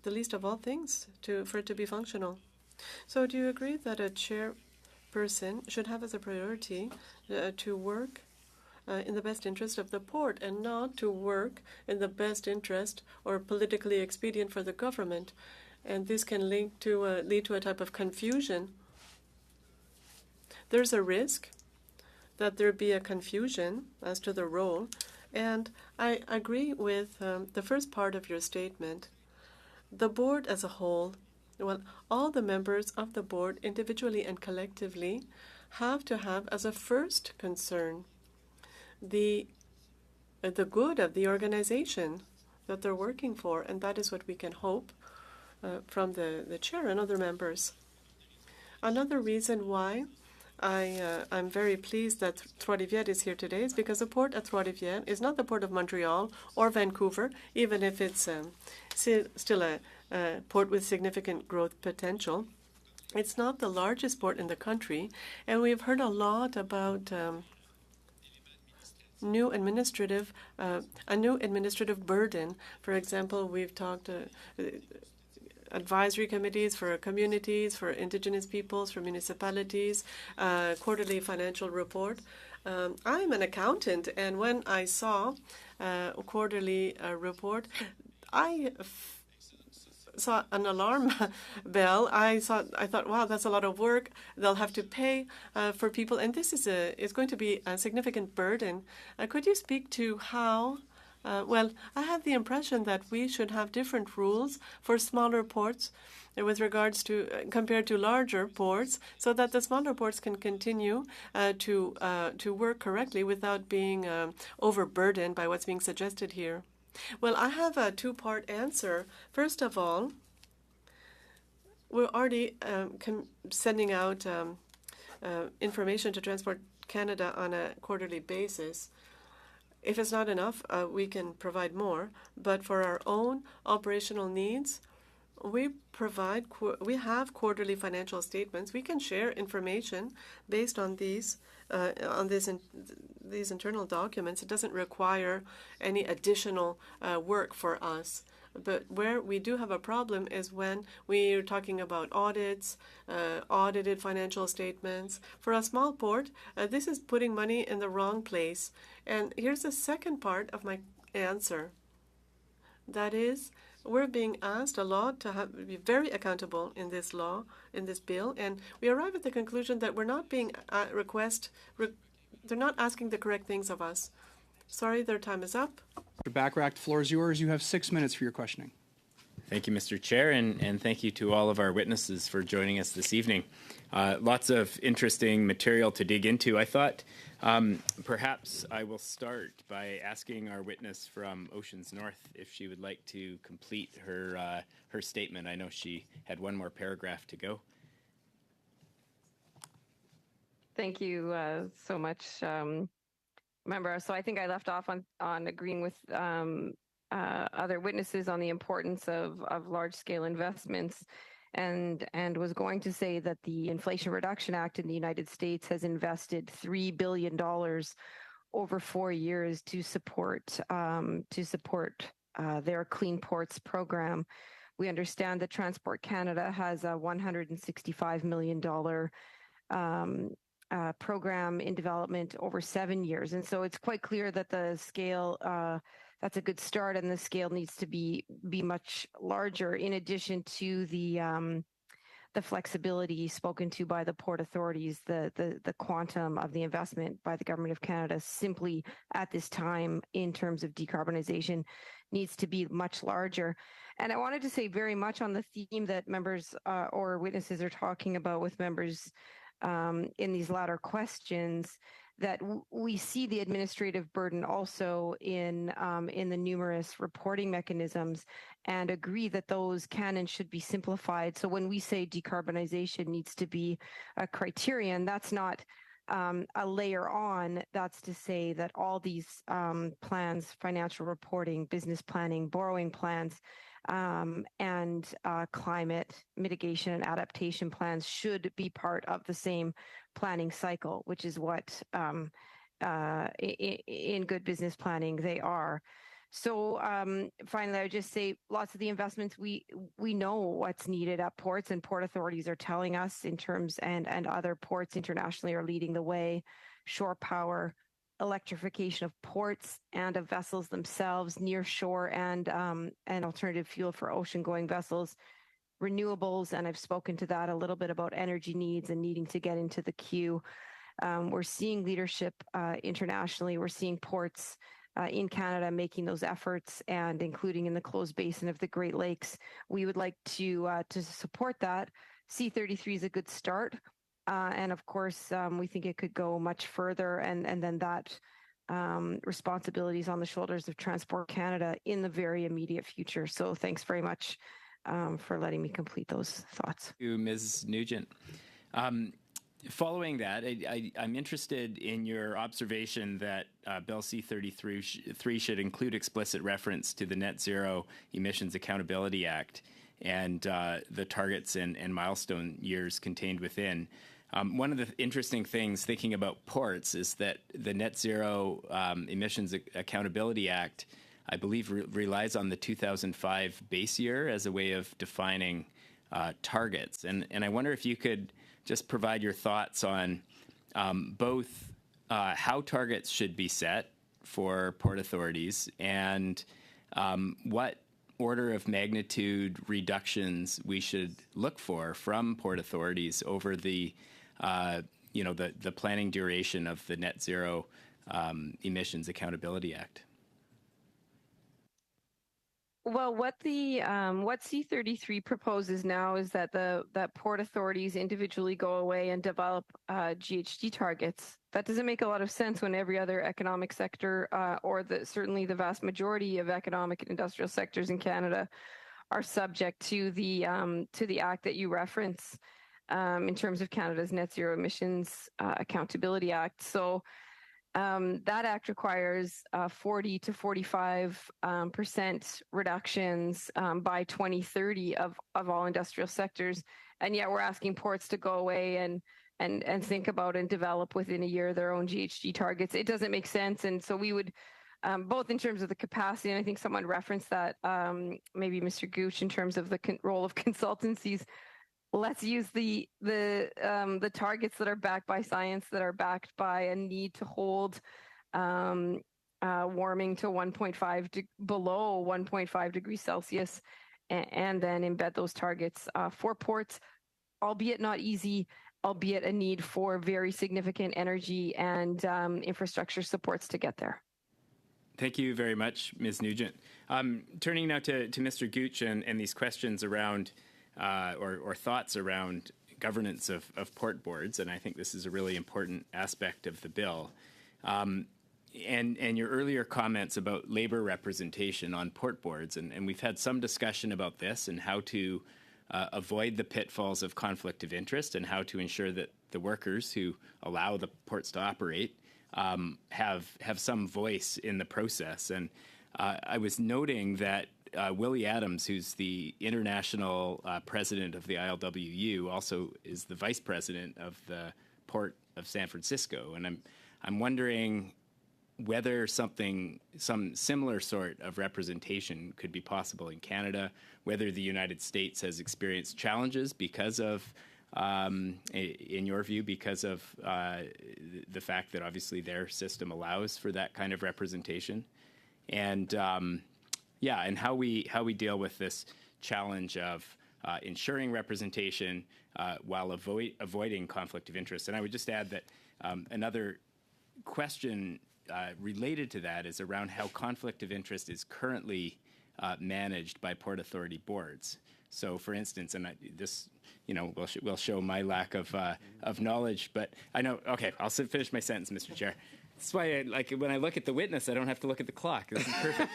the least of all things for it to be functional. So do you agree that a chairperson should have as a priority to work in the best interest of the port and not to work in the best interest or politically expedient for the government? And this can lead to a type of confusion. There's a risk that there be a confusion as to the role. And I agree with the first part of your statement. The board as a whole, well, all the members of the board, individually and collectively, have to have as a first concern the good of the organization that they're working for, and that is what we can hope from the chair and other members. Another reason why I'm very pleased that Trois-Rivières is here today is because the port at Trois-Rivières is not the port of Montreal or Vancouver, even if it's still a port with significant growth potential. It's not the largest port in the country, and we've heard a lot about a new administrative burden. For example, we've talked advisory committees for communities, for Indigenous peoples, for municipalities, quarterly financial report. I'm an accountant, and when I saw a quarterly report, I saw an alarm bell. I thought, wow, that's a lot of work. They'll have to pay for people, and this is going to be a significant burden. Could you speak to how? Well, I have the impression that we should have different rules for smaller ports with regards to compared to larger ports, so that the smaller ports can continue to work correctly without being overburdened by what's being suggested here. Well, I have a two-part answer. First of all, we're already sending out information to Transport Canada on a quarterly basis. If it's not enough, we can provide more. But for our own operational needs, we have quarterly financial statements. We can share information based on these internal documents. It doesn't require any additional work for us. But where we do have a problem is when we're talking about audits, audited financial statements. For a small port, this is putting money in the wrong place. And here's the second part of my answer. That is, we're being asked a lot to be very accountable in this law, in this bill, and we arrive at the conclusion that we're not being they're not asking the correct things of us. Sorry, their time is up. Mr. Bachrach, the floor is yours. You have 6 minutes for your questioning. Thank you, Mr. Chair, and thank you to all of our witnesses for joining us this evening. Lots of interesting material to dig into. I thought perhaps I will start by asking our witness from Oceans North if she would like to complete her statement. I know she had one more paragraph to go. Thank you so much, Member. So I think I left off on agreeing with other witnesses on the importance of large-scale investments, and was going to say that the Inflation Reduction Act in the United States has invested $3 billion over 4 years to support their Clean Ports program. We understand that Transport Canada has a $165 million program in development over 7 years. And so it's quite clear that the scale, that's a good start, and the scale needs to be much larger, in addition to the flexibility spoken to by the port authorities. The quantum of the investment by the Government of Canada simply at this time in terms of decarbonization needs to be much larger. And I wanted to say very much on the theme that members or witnesses are talking about with members in these latter questions, that we see the administrative burden also in the numerous reporting mechanisms, and agree that those can and should be simplified. So when we say decarbonization needs to be a criterion, that's not a layer on. That's to say that all these plans, financial reporting, business planning, borrowing plans, and climate mitigation and adaptation plans should be part of the same planning cycle, which is what in good business planning they are. So finally, I would just say lots of the investments we know what's needed at ports, and port authorities are telling us in terms, and other ports internationally are leading the way. Shore power, electrification of ports and of vessels themselves, near shore, and alternative fuel for ocean going vessels, renewables, and I've spoken to that a little bit about energy needs and needing to get into the queue. We're seeing leadership internationally. We're seeing ports in Canada making those efforts, and including in the closed basin of the Great Lakes. We would like to support that. C33 is a good start, and of course, we think it could go much further, and then that responsibility is on the shoulders of Transport Canada in the very immediate future. So thanks very much for letting me complete those thoughts. Thank you, Ms. Nugent. Following that, I'm interested in your observation that Bill C-33 should include explicit reference to the Net Zero Emissions Accountability Act and the targets and milestone years contained within. One of the interesting things thinking about ports is that the Net Zero Emissions Accountability Act, I believe, relies on the 2005 base year as a way of defining targets. And I wonder if you could just provide your thoughts on both how targets should be set for port authorities and what order of magnitude reductions we should look for from port authorities over the the planning duration of the Net Zero Emissions Accountability Act. Well, what C-33 proposes now is that that port authorities individually go away and develop GHG targets. That doesn't make a lot of sense when every other economic sector, or certainly the vast majority of economic and industrial sectors in Canada, are subject to the act that you reference in terms of Canada's Net Zero Emissions Accountability Act. So. That act requires 40 to 45% reductions by 2030 of all industrial sectors, and yet we're asking ports to go away and think about and develop within a year their own GHG targets. It doesn't make sense, and so we would, both in terms of the capacity, and I think someone referenced that, maybe Mr. Gooch, in terms of the role of consultancies. Let's use the targets that are backed by science, that are backed by a need to hold warming to below 1.5 degrees Celsius, and then embed those targets for ports, albeit not easy, albeit a need for very significant energy and infrastructure supports to get there. Thank you very much, Ms. Nugent. Turning now to Mr. Gooch and these questions around or thoughts around governance of port boards, and I think this is a really important aspect of the bill. And your earlier comments about labor representation on port boards, and we've had some discussion about this and how to avoid the pitfalls of conflict of interest and how to ensure that the workers who allow the ports to operate have some voice in the process. And I was noting that Willie Adams, who's the international president of the ILWU, also is the vice president of the Port of San Francisco. And I'm wondering whether some similar sort of representation could be possible in Canada, whether the United States has experienced challenges because of, in your view, because of the fact that obviously their system allows for that kind of representation. And and how we deal with this challenge of ensuring representation while avoiding conflict of interest. And I would just add that another question related to that is around how conflict of interest is currently managed by Port Authority boards. So, for instance, and this, will show my lack of knowledge, but I know. Okay, I'll finish my sentence, Mr. Chair. That's why, when I look at the witness, I don't have to look at the clock. This is perfect.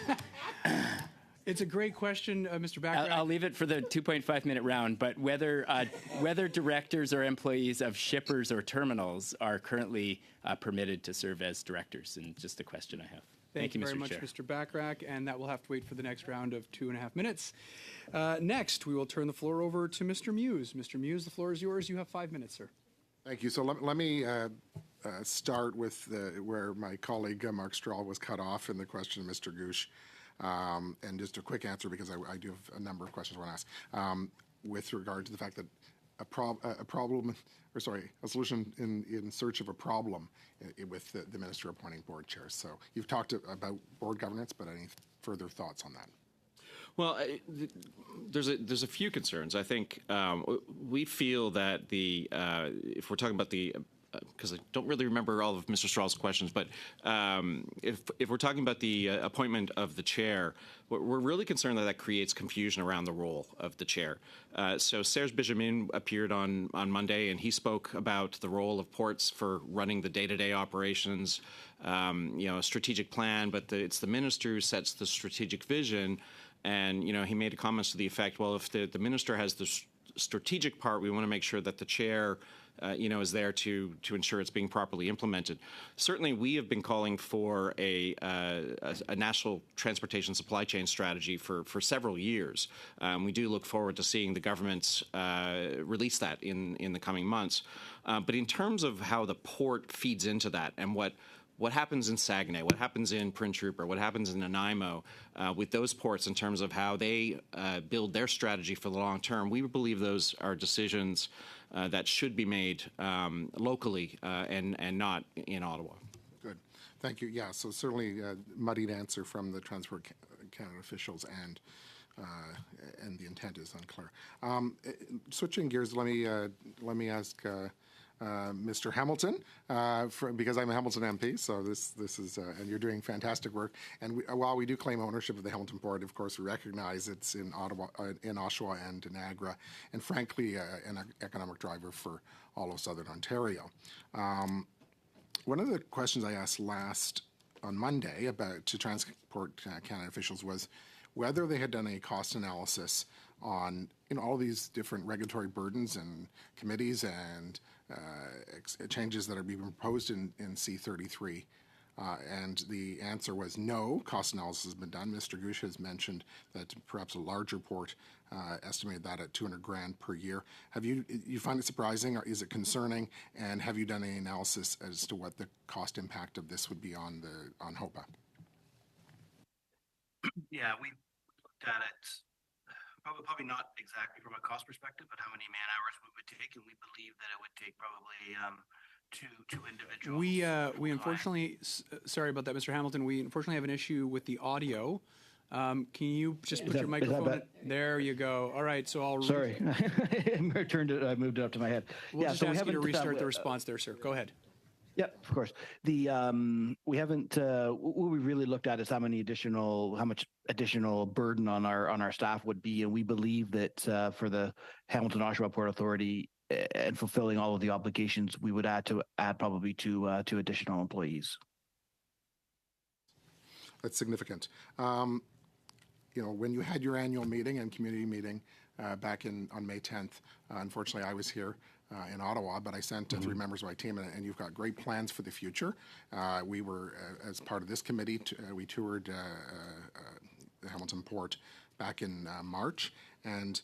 It's a great question, Mr. Bachrach. I'll leave it for the 2.5-minute round, but whether directors or employees of shippers or terminals are currently permitted to serve as directors, and just a question I have. Thank you very Mr. much, Chair. Mr. Bachrach, and that will have to wait for the next round of 2.5 minutes. Next, we will turn the floor over to Mr. Muse. Mr. Muse, the floor is yours. You have 5 minutes, sir. Thank you. So let me start with where my colleague Mark Strahl was cut off in the question of Mr. Gooch. And just a quick answer, because I do have a number of questions I want to ask with regard to the fact that a solution in search of a problem with the minister appointing board chairs. So you've talked about board governance, but any further thoughts on that? Well, there's a few concerns. I think we feel that if we're talking about because I don't really remember all of Mr. Straw's questions, but if we're talking about the appointment of the chair, we're really concerned that creates confusion around the role of the chair. So Serge Benjamin appeared on Monday, and he spoke about the role of ports for running the day-to-day operations, a strategic plan, but it's the minister who sets the strategic vision. And, he made comments to the effect, well, if the minister has the strategic part, we want to make sure that the chair is there to ensure it's being properly implemented. Certainly, we have been calling for a national transportation supply chain strategy for several years. We do look forward to seeing the governments release that in the coming months. But in terms of how the port feeds into that and what happens in Saguenay, what happens in Prince Rupert, what happens in Nanaimo with those ports in terms of how they build their strategy for the long term, we believe those are decisions that should be made locally and not in Ottawa. Good. Thank you. Yeah, so certainly a muddied answer from the Transport Canada officials, and the intent is unclear. Switching gears, let me ask Mr. Hamilton, because I'm a Hamilton MP, so this is, and you're doing fantastic work. And while we do claim ownership of the Hamilton Port, of course, we recognize it's in Ottawa, in Oshawa and Niagara, and frankly, an economic driver for all of Southern Ontario. One of the questions I asked last on Monday to Transport Canada officials was whether they had done a cost analysis on all these different regulatory burdens and committees and changes that are being proposed in C-33. And the answer was no, cost analysis has been done. Mr. Gouche has mentioned that perhaps a larger port estimated that at $200,000 per year. Have you find it surprising, or is it concerning? And have you done any analysis as to what the cost impact of this would be on HOPA? Yeah, we looked at it. Probably not exactly from a cost perspective, but how many man hours we would take, and we believe that it would take probably two individuals. We unfortunately, sorry about that, Mr. Hamilton. We unfortunately have an issue with the audio. Can you just put your microphone? There you go. All right, so I'll. Sorry, I moved it up to my head. We'll just ask you to restart the response there, sir. Go ahead. Yeah, of course. We haven't. What we really looked at is how much additional burden on our staff would be, and we believe that for the Hamilton Oshawa Port Authority and fulfilling all of the obligations, we would add probably two additional employees. That's significant. When you had your annual meeting and community meeting back on May 10th, unfortunately, I was here in Ottawa, but I sent 3 members of my team, and you've got great plans for the future. We were, as part of this committee, we toured the Hamilton Port back in March, and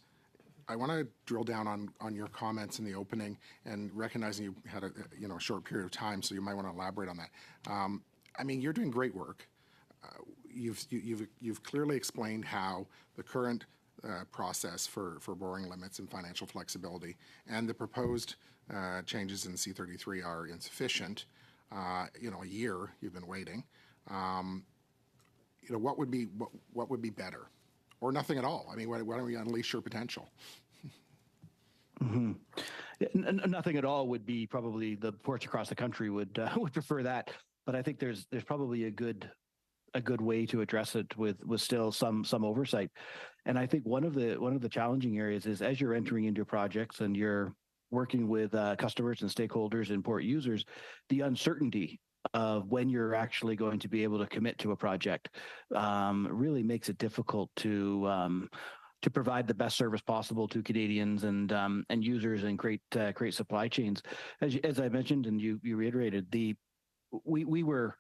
I want to drill down on your comments in the opening, and recognizing you had a short period of time, so you might want to elaborate on that. You're doing great work. You've clearly explained how the current process for borrowing limits and financial flexibility and the proposed changes in C-33 are insufficient. A year you've been waiting. What would be better, or nothing at all? Why don't we unleash your potential? Mm-hmm. Nothing at all would be probably the ports across the country would prefer that, but I think there's probably a good way to address it with still some oversight. And I think one of the challenging areas is, as you're entering into projects and you're working with customers and stakeholders and port users, the uncertainty of when you're actually going to be able to commit to a project really makes it difficult to provide the best service possible to Canadians and users and create supply chains. As I mentioned, and you reiterated, we were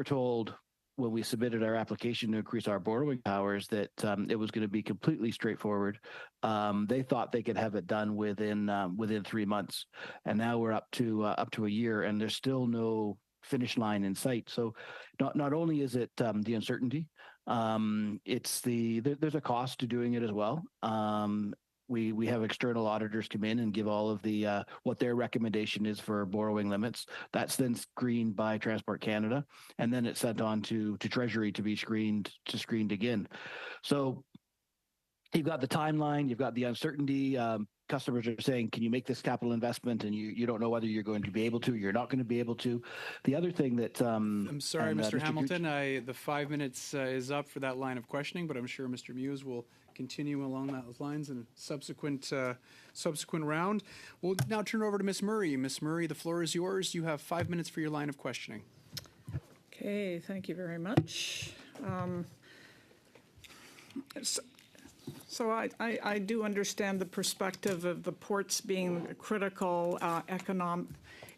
told when we submitted our application to increase our borrowing powers that it was going to be completely straightforward. They thought they could have it done within 3 months, and now we're up to a year, and there's still no finish line in sight. So not only is it the uncertainty, There's a cost to doing it as well. We have external auditors come in and give all of the what their recommendation is for borrowing limits. That's then screened by Transport Canada, and then it's sent on to Treasury to be screened again. So you've got the timeline, you've got the uncertainty. Customers are saying, can you make this capital investment? And you don't know whether you're going to be able to, you're not going to be able to. The other thing that... I'm sorry, Mr. Hamilton, the 5 minutes is up for that line of questioning, but I'm sure Mr. Muse will continue along those lines in a subsequent round. We'll now turn it over to Ms. Murray. Ms. Murray, the floor is yours. You have 5 minutes for your line of questioning. Okay, thank you very much. So I do understand the perspective of the ports being critical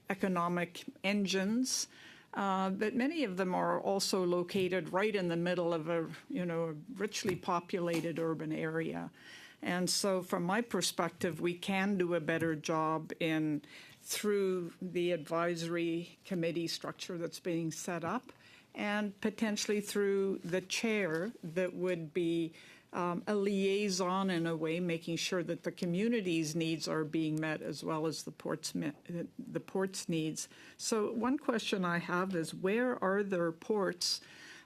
economic engines, but many of them are also located right in the middle of a richly populated urban area. And so from my perspective, we can do a better job through the advisory committee structure that's being set up, and potentially through the chair that would be a liaison in a way, making sure that the community's needs are being met as well as the port's needs. So one question I have is, where are there ports?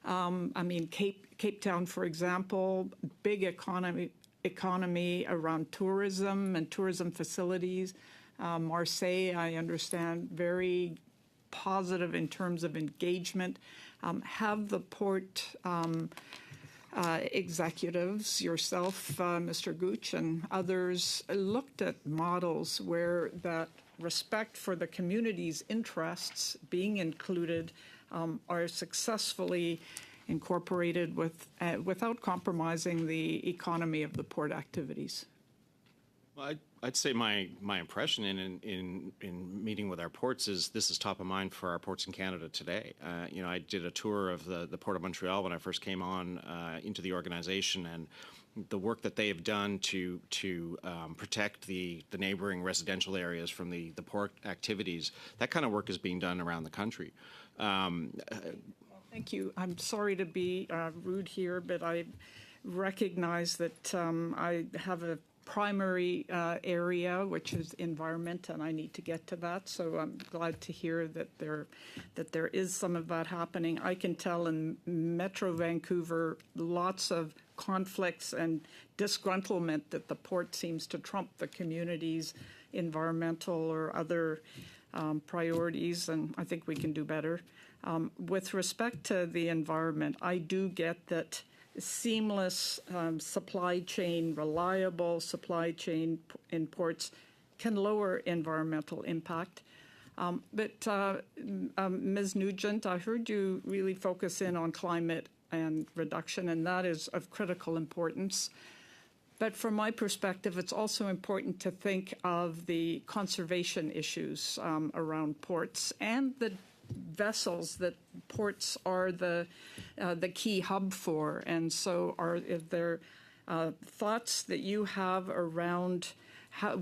I mean, Cape Town, for example, big economy around tourism and tourism facilities. Marseille, I understand, very positive in terms of engagement. Have the port executives, yourself, Mr. Gooch, and others looked at models where that respect for the community's interests being included are successfully incorporated without compromising the economy of the port activities? Well, I'd say my impression in meeting with our ports is this is top of mind for our ports in Canada today. I did a tour of the Port of Montreal when I first came on into the organization, and the work that they have done to protect the neighboring residential areas from the port activities, that kind of work is being done around the country. Thank you. I'm sorry to be rude here, but I recognize that I have a primary area, which is environment, and I need to get to that. So I'm glad to hear that there is some of that happening. I can tell in Metro Vancouver, lots of conflicts and disgruntlement that the port seems to trump the community's environmental or other priorities, and I think we can do better. With respect to the environment, I do get that seamless supply chain, reliable supply chain in ports can lower environmental impact. But Ms. Nugent, I heard you really focus in on climate and reduction, and that is of critical importance. But from my perspective, it's also important to think of the conservation issues around ports and the vessels that ports are the key hub for. And so are there thoughts that you have around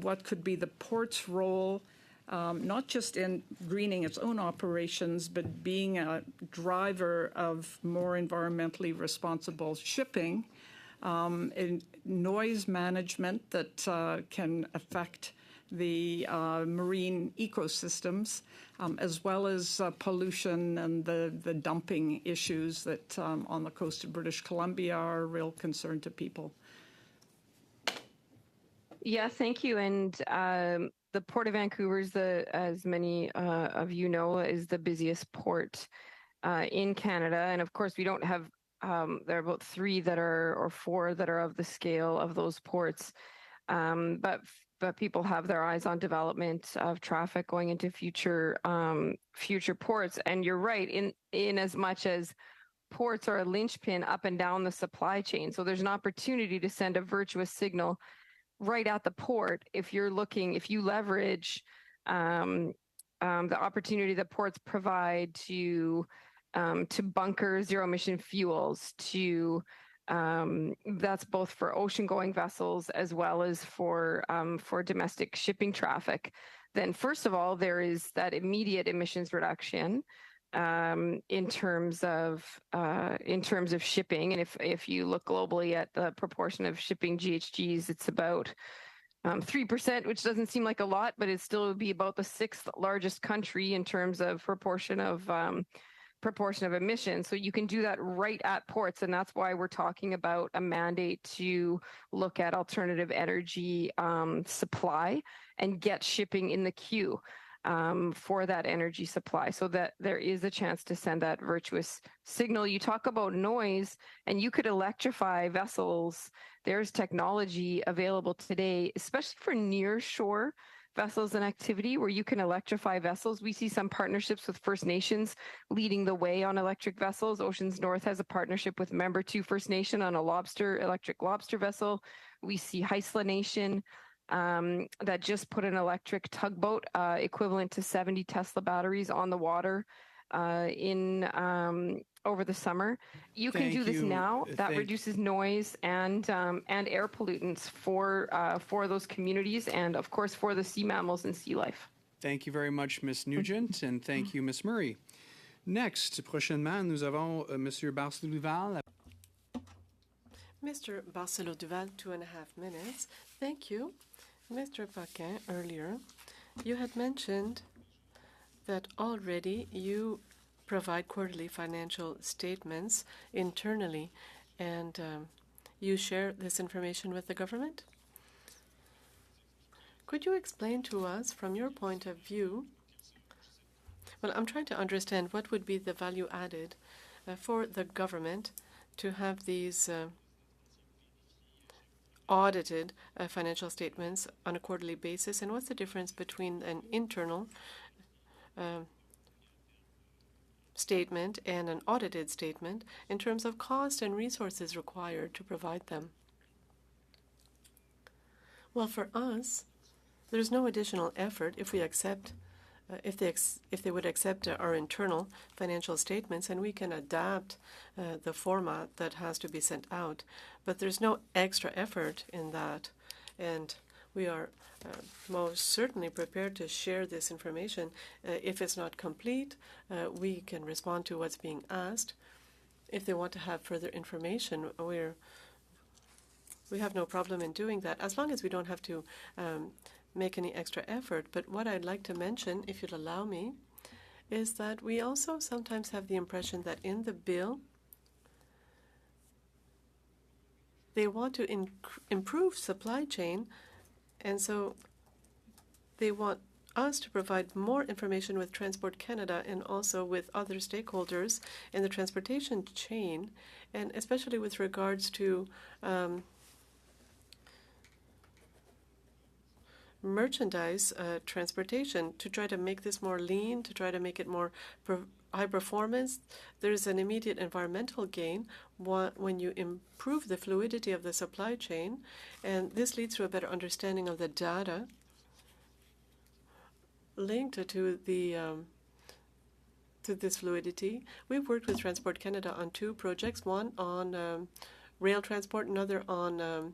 what could be the port's role, not just in greening its own operations, but being a driver of more environmentally responsible shipping, in noise management that can affect the marine ecosystems, as well as pollution and the dumping issues that on the coast of British Columbia are a real concern to people. Yeah, thank you. And the Port of Vancouver is as many of you know, is the busiest port in Canada. And of course, we don't have, there are about 3 that are, or 4 that are of the scale of those ports. But people have their eyes on development of traffic going into future ports. And you're right, in as much as ports are a linchpin up and down the supply chain. So there's an opportunity to send a virtuous signal right at the port if you leverage the opportunity that ports provide to bunker zero emission fuels, that's both for ocean-going vessels as well as for domestic shipping traffic. Then, first of all, there is that immediate emissions reduction in terms of shipping. And if you look globally at the proportion of shipping GHGs, it's about 3%, which doesn't seem like a lot, but it still would be about the 6th largest country in terms of proportion of emissions. So you can do that right at ports, and that's why we're talking about a mandate to look at alternative energy supply and get shipping in the queue for that energy supply, so that there is a chance to send that virtuous signal. You talk about noise, and you could electrify vessels. There's technology available today, especially for near shore vessels and activity, where you can electrify vessels. We see some partnerships with First Nations leading the way on electric vessels. Oceans North has a partnership with Member 2 First Nation on a electric lobster vessel. We see Haisla Nation that just put an electric tugboat equivalent to 70 Tesla batteries on the water over the summer. You can do this now. That reduces noise and air pollutants for those communities, and of course for the sea mammals and sea life. Thank you very much, Ms. Nugent, and thank you, Ms. Murray. Next, prochainement, nous avons Monsieur Barcelou-Duval. Mr. Barcelou-Duval, 2.5 minutes. Thank you. Mr. Paquin, earlier, you had mentioned that already you provide quarterly financial statements internally, and you share this information with the government. Could you explain to us, from your point of view, well, I'm trying to understand what would be the value added for the government to have these audited financial statements on a quarterly basis, and what's the difference between an internal statement and an audited statement in terms of cost and resources required to provide them? Well, for us, there's no additional effort if we accept, if they would accept our internal financial statements, and we can adapt the format that has to be sent out. But there's no extra effort in that, and we are most certainly prepared to share this information. If it's not complete, we can respond to what's being asked. If they want to have further information, we have no problem in doing that, as long as we don't have to make any extra effort. But what I'd like to mention, if you'll allow me, is that we also sometimes have the impression that in the bill, they want to improve supply chain, and so they want us to provide more information with Transport Canada and also with other stakeholders in the transportation chain, and especially with regards to merchandise transportation, to try to make this more lean, to try to make it more high performance. There's an immediate environmental gain when you improve the fluidity of the supply chain, and this leads to a better understanding of the data linked to this fluidity. We've worked with Transport Canada on 2 projects, one on rail transport, another on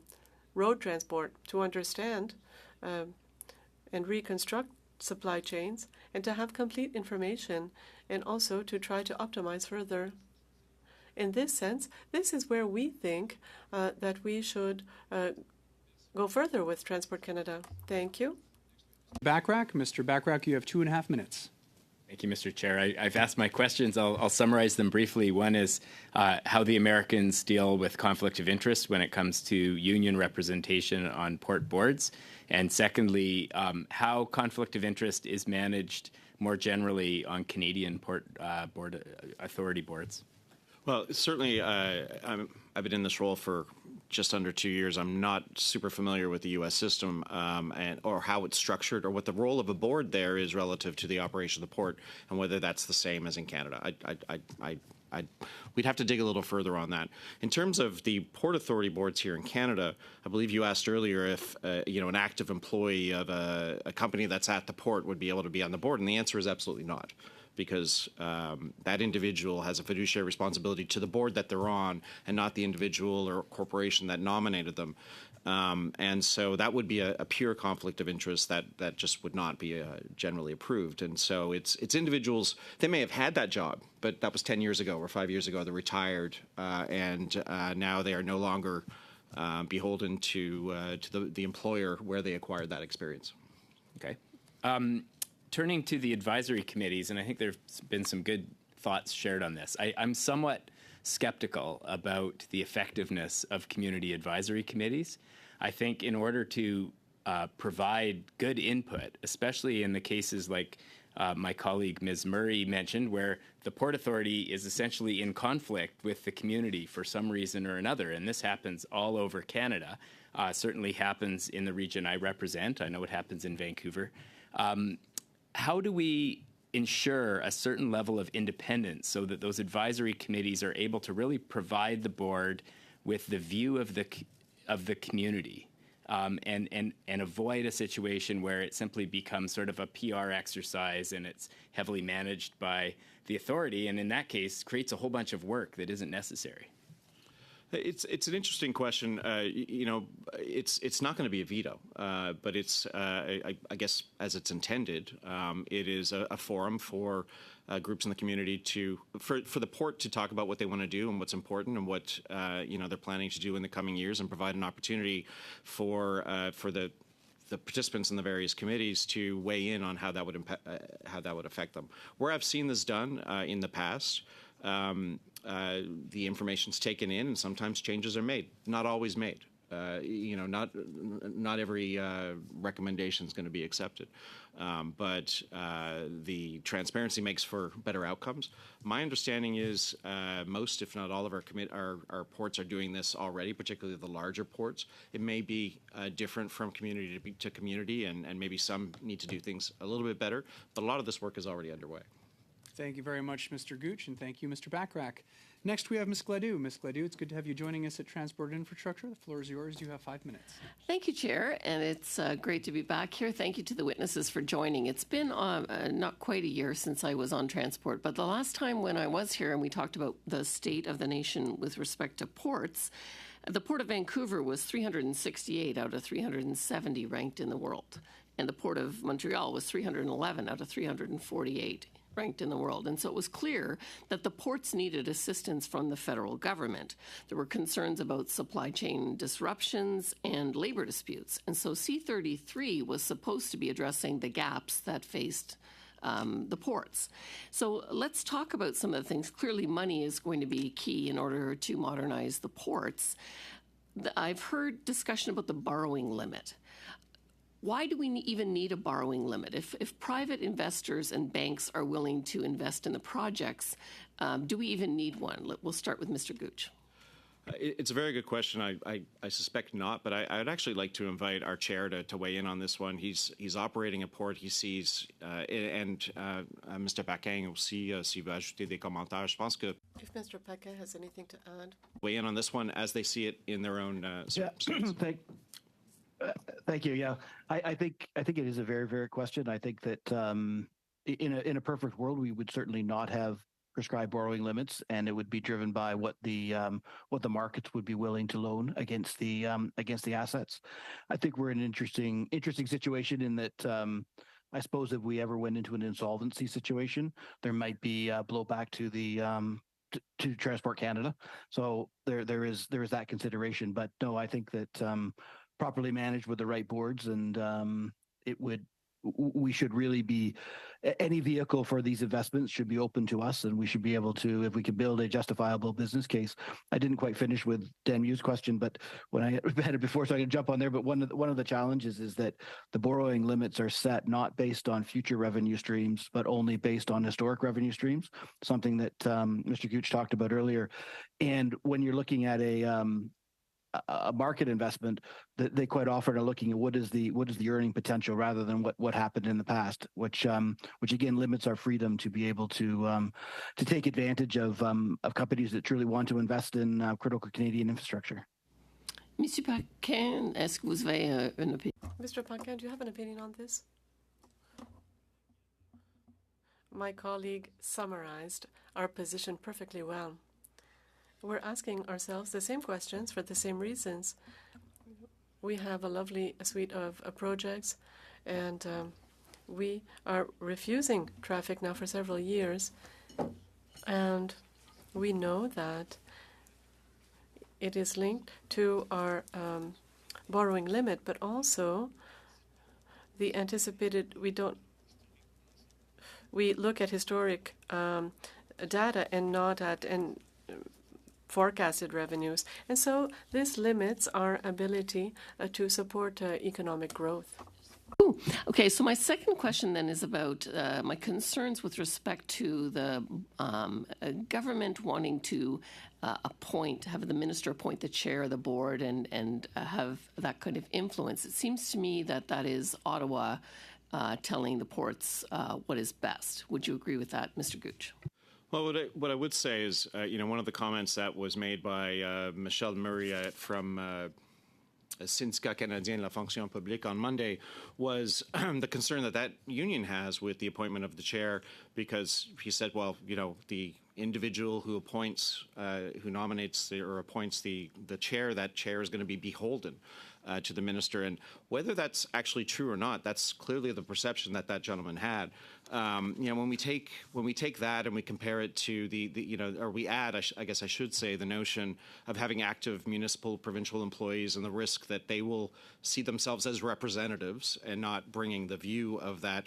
road transport, to understand and reconstruct supply chains and to have complete information, and also to try to optimize further. In this sense, this is where we think that we should go further with Transport Canada. Thank you. Mr. Bachrach, you have 2.5 minutes. Thank you, Mr. Chair. I've asked my questions. I'll summarize them briefly. One is how the Americans deal with conflict of interest when it comes to union representation on port boards. And secondly, how conflict of interest is managed more generally on Canadian port board authority boards. Well, certainly, I've been in this role for just under 2 years. I'm not super familiar with the U.S. system or how it's structured, or what the role of a board there is relative to the operation of the port, and whether that's the same as in Canada. We'd have to dig a little further on that. In terms of the Port Authority boards here in Canada, I believe you asked earlier if an active employee of a company that's at the port would be able to be on the board, and the answer is absolutely not. because that individual has a fiduciary responsibility to the board that they're on and not the individual or corporation that nominated them. And so that would be a pure conflict of interest that just would not be generally approved. And so it's individuals, they may have had that job, but that was 10 years ago or 5 years ago. They're retired, and now they are no longer beholden to the employer where they acquired that experience. Okay. Turning to the advisory committees, and I think there's been some good thoughts shared on this. I'm somewhat skeptical about the effectiveness of community advisory committees. I think in order to provide good input, especially in the cases like my colleague Ms. Murray mentioned, where the Port Authority is essentially in conflict with the community for some reason or another, and this happens all over Canada, certainly happens in the region I represent. I know it happens in Vancouver. How do we ensure a certain level of independence so that those advisory committees are able to really provide the board with the view of the community, and avoid a situation where it simply becomes sort of a PR exercise and it's heavily managed by the authority, and in that case creates a whole bunch of work that isn't necessary? It's an interesting question. It's not going to be a veto, but it's I guess as it's intended, it is a forum for groups in the community for the port to talk about what they want to do and what's important and what they're planning to do in the coming years, and provide an opportunity for the participants in the various committees to weigh in on how that would affect them. Where I've seen this done in the past. The information's taken in, and sometimes changes are made. Not always made. Not every recommendation is going to be accepted, but the transparency makes for better outcomes. My understanding is most, if not all, of our ports are doing this already, particularly the larger ports. It may be different from community to community, and maybe some need to do things a little bit better, but a lot of this work is already underway. Thank you very much, Mr. Gooch, and thank you, Mr. Bachrach. Next, we have Ms. Gladue. Ms. Gladue, it's good to have you joining us at Transport Infrastructure. The floor is yours. You have 5 minutes. Thank you, Chair, and it's great to be back here. Thank you to the witnesses for joining. It's been not quite a year since I was on transport, but the last time when I was here and we talked about the state of the nation with respect to ports, the Port of Vancouver was 368 out of 370 ranked in the world, and the Port of Montreal was 311 out of 348. Ranked in the world. And so it was clear that the ports needed assistance from the federal government. There were concerns about supply chain disruptions and labor disputes. And so C-33 was supposed to be addressing the gaps that faced the ports. So let's talk about some of the things. Clearly, money is going to be key in order to modernize the ports. I've heard discussion about the borrowing limit. Why do we even need a borrowing limit? If private investors and banks are willing to invest in the projects, do we even need one? We'll start with Mr. Gooch. It's a very good question. I suspect not, but I'd actually like to invite our chair to weigh in on this one. He's operating a port. He sees, and Mr. Paquin aussi, s'il veut ajouter des commentaires. Je pense que if Mr. Paquin has anything to add, weigh in on this one as they see it in their own circumstances. Thank you. Yeah, I think it is a very, very question. I think that in a perfect world, we would certainly not have prescribed borrowing limits, and it would be driven by what the markets would be willing to loan against the assets. I think we're in an interesting situation in that I suppose if we ever went into an insolvency situation, there might be blowback to the to Transport Canada. So there is that consideration. But no, I think that properly managed with the right boards, and we should really be, any vehicle for these investments should be open to us, and we should be able to, if we can build a justifiable business case. I didn't quite finish with Dan Mew's question, but when I had it before, so I can jump on there. But one of the challenges is that the borrowing limits are set not based on future revenue streams, but only based on historic revenue streams, something that Mr. Gooch talked about earlier. And when you're looking at a market investment, that they quite often are looking at what is the earning potential rather than what happened in the past, which again limits our freedom to be able to take advantage of companies that truly want to invest in critical Canadian infrastructure. Monsieur Paquin, est-ce que vous avez une opinion? Mr. Paquin, do you have an opinion on this? My colleague summarized our position perfectly well. We're asking ourselves the same questions for the same reasons. We have a lovely suite of projects, and we are refusing traffic now for several years. And we know that it is linked to our borrowing limit, but also the anticipated, we look at historic data and not at forecasted revenues. And so this limits our ability to support economic growth. Ooh, okay, so my second question then is about my concerns with respect to the government wanting to have the minister appoint the chair of the board and have that kind of influence. It seems to me that that is Ottawa telling the ports what is best. Would you agree with that, Mr. Gooch? Well, what I would say is, one of the comments that was made by Michelle Murray from Syndicat Canadien de la Fonction Publique on Monday was the concern that union has with the appointment of the chair, because he said, well, the individual who appoints, who nominates or appoints the chair, that chair is going to be beholden to the minister. And whether that's actually true or not, that's clearly the perception that gentleman had. When we take that and we compare it to or we add, I guess I should say, the notion of having active municipal, provincial employees and the risk that they will see themselves as representatives and not bringing the view of that